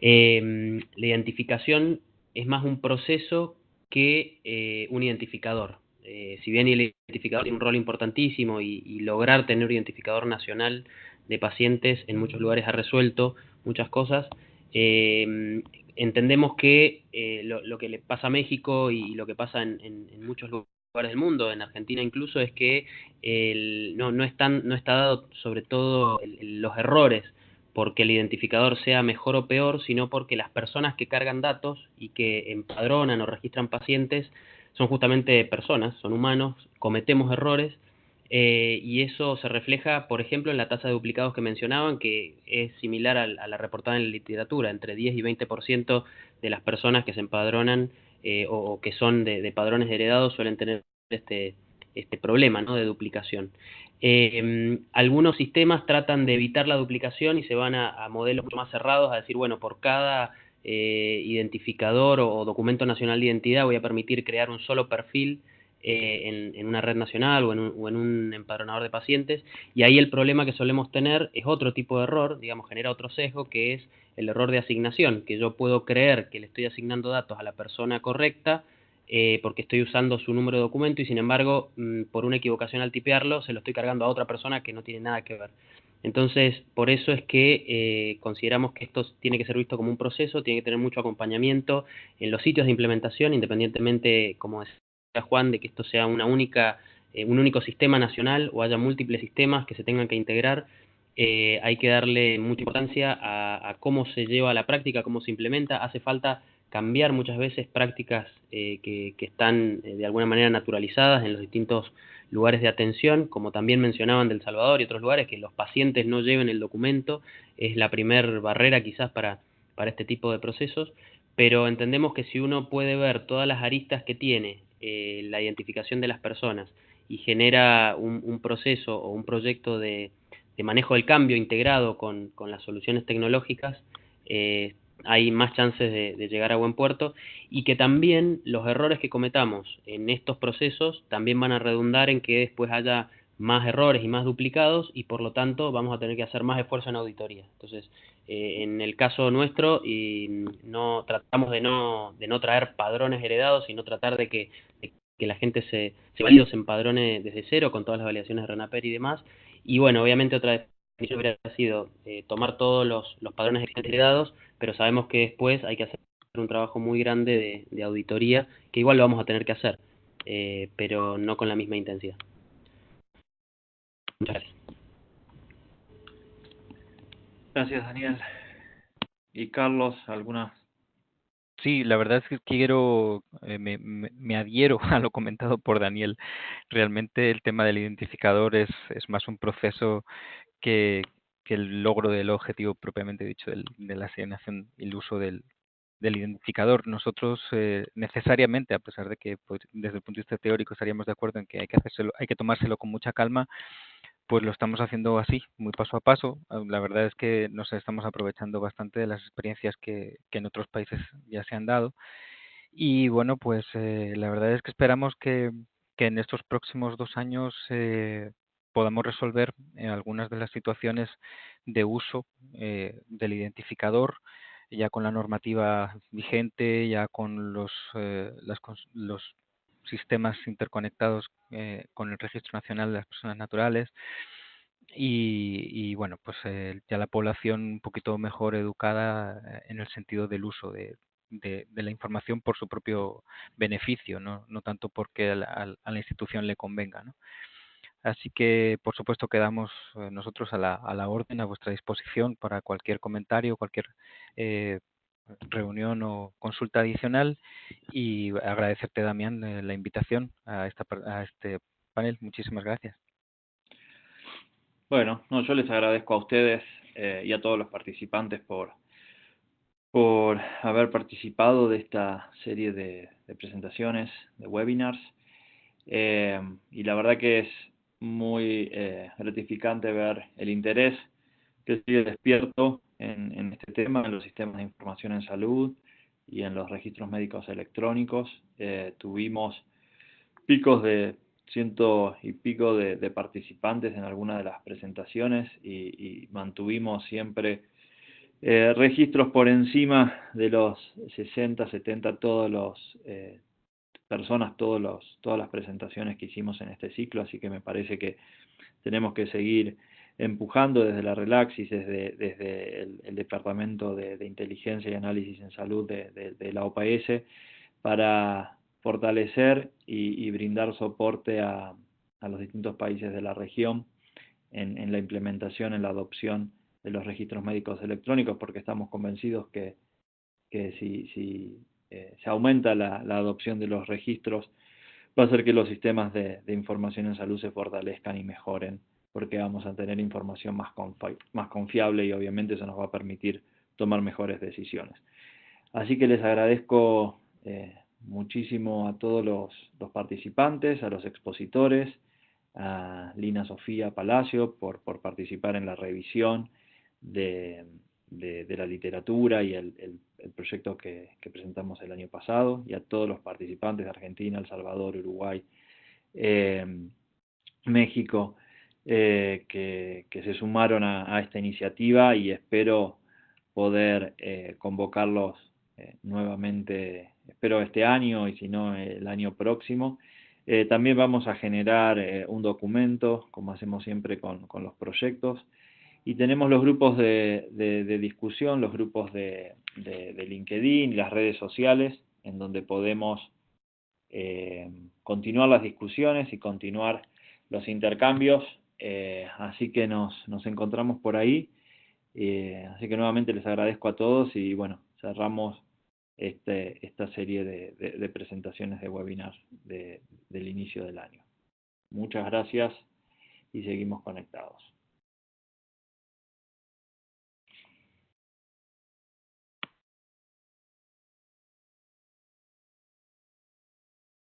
la identificación es más un proceso que un identificador. Si bien el identificador tiene un rol importantísimo y lograr tener un identificador nacional de pacientes en muchos lugares ha resuelto muchas cosas, entendemos que lo que le pasa a México y lo que pasa en muchos lugares del mundo, en Argentina incluso, es que no está dado sobre todo los errores porque el identificador sea mejor o peor, sino porque las personas que cargan datos y que empadronan o registran pacientes son justamente personas, son humanos, cometemos errores, y eso se refleja, por ejemplo, en la tasa de duplicados que mencionaban, que es similar a la reportada en la literatura. Entre 10 y 20% de las personas que se empadronan o que son de padrones heredados suelen tener este problema, ¿no?, de duplicación. Algunos sistemas tratan de evitar la duplicación y se van a modelos mucho más cerrados, a decir, bueno, por cada identificador o documento nacional de identidad voy a permitir crear un solo perfil en una red nacional o en un empadronador de pacientes, y ahí el problema que solemos tener es otro tipo de error, digamos, genera otro sesgo, que es el error de asignación, que yo puedo creer que le estoy asignando datos a la persona correcta porque estoy usando su número de documento y sin embargo, por una equivocación al tipearlo, se lo estoy cargando a otra persona que no tiene nada que ver. Entonces, por eso es que consideramos que esto tiene que ser visto como un proceso, tiene que tener mucho acompañamiento en los sitios de implementación, independientemente, como decía Juan, de que esto sea un único sistema nacional o haya múltiples sistemas que se tengan que integrar. Hay que darle mucha importancia a cómo se lleva a la práctica, cómo se implementa. Hace falta cambiar muchas veces prácticas que están de alguna manera naturalizadas en los distintos lugares de atención, como también mencionaban del Salvador y otros lugares, que los pacientes no lleven el documento, es la primer barrera quizás para este tipo de procesos, pero entendemos que si uno puede ver todas las aristas que tiene la identificación de las personas y genera un proceso o un proyecto de manejo del cambio integrado con las soluciones tecnológicas, hay más chances de llegar a buen puerto, y que también los errores que cometamos en estos procesos también van a redundar en que después haya más errores y más duplicados, y por lo tanto vamos a tener que hacer más esfuerzo en auditoría. Entonces, en el caso nuestro, no tratamos de no traer padrones heredados, sino tratar de que la gente se empadrone desde cero con todas las validaciones de RENAPER y demás. Y bueno, obviamente otra definición hubiera sido tomar todos los padrones heredados, pero sabemos que después hay que hacer un trabajo muy grande de auditoría, que igual lo vamos a tener que hacer, pero no con la misma intensidad. Muchas gracias. Gracias, Daniel. Y Carlos, ¿alguna? Sí, la verdad es que quiero, me adhiero a lo comentado por Daniel. Realmente el tema del identificador es más un proceso que el logro del objetivo propiamente dicho de la asignación y el uso del identificador. Nosotros necesariamente, a pesar de que pues, desde el punto de vista teórico estaríamos de acuerdo en que hay que tomárselo con mucha calma, pues lo estamos haciendo así, muy paso a paso. La verdad es que nos estamos aprovechando bastante de las experiencias que en otros países ya se han dado. Y bueno, pues la verdad es que esperamos que en estos próximos 2 años podamos resolver algunas de las situaciones de uso del identificador, ya con la normativa vigente, ya con los sistemas interconectados con el Registro Nacional de las Personas Naturales, y bueno, pues ya la población un poquito mejor educada en el sentido del uso de la información por su propio beneficio, no tanto porque a la institución le convenga, ¿no? Así que, por supuesto, quedamos nosotros a la orden, a vuestra disposición para cualquier comentario, cualquier eh, reunión o consulta adicional, y agradecerte, Damián, la invitación a este panel. Muchísimas gracias. Bueno, no, yo les agradezco a ustedes y a todos los participantes por haber participado de esta serie de presentaciones, de webinars. Y la verdad que es muy gratificante ver el interés que sigue despierto en este tema, en los sistemas de información en salud y en los registros médicos electrónicos. Tuvimos picos de 100 y pico de participantes en algunas de las presentaciones y mantuvimos siempre registros por encima de los 60, 70, todas las presentaciones que hicimos en este ciclo, así que me parece que tenemos que seguir empujando desde la Relaxis, desde el Departamento de Inteligencia y Análisis en Salud de la OPS, para fortalecer y brindar soporte a los distintos países de la región en la implementación, en la adopción de los registros médicos electrónicos, porque estamos convencidos que si se aumenta la adopción de los registros, va a hacer que los sistemas de información en salud se fortalezcan y mejoren, porque vamos a tener información más confiable y obviamente eso nos va a permitir tomar mejores decisiones. Así que les agradezco muchísimo a todos los participantes, a los expositores, a Lina Sofía Palacio por participar en la revisión de la literatura y el proyecto que presentamos el año pasado, y a todos los participantes de Argentina, El Salvador, Uruguay, México, que se sumaron a esta iniciativa, y espero poder convocarlos nuevamente, espero este año y si no el año próximo. También vamos a generar un documento, como hacemos siempre con los proyectos, y tenemos los grupos de discusión, los grupos de LinkedIn, las redes sociales, en donde podemos continuar las discusiones y continuar los intercambios, así que nos encontramos por ahí. Así que nuevamente les agradezco a todos y bueno, cerramos esta serie de presentaciones de webinars del inicio del año. Muchas gracias y seguimos conectados.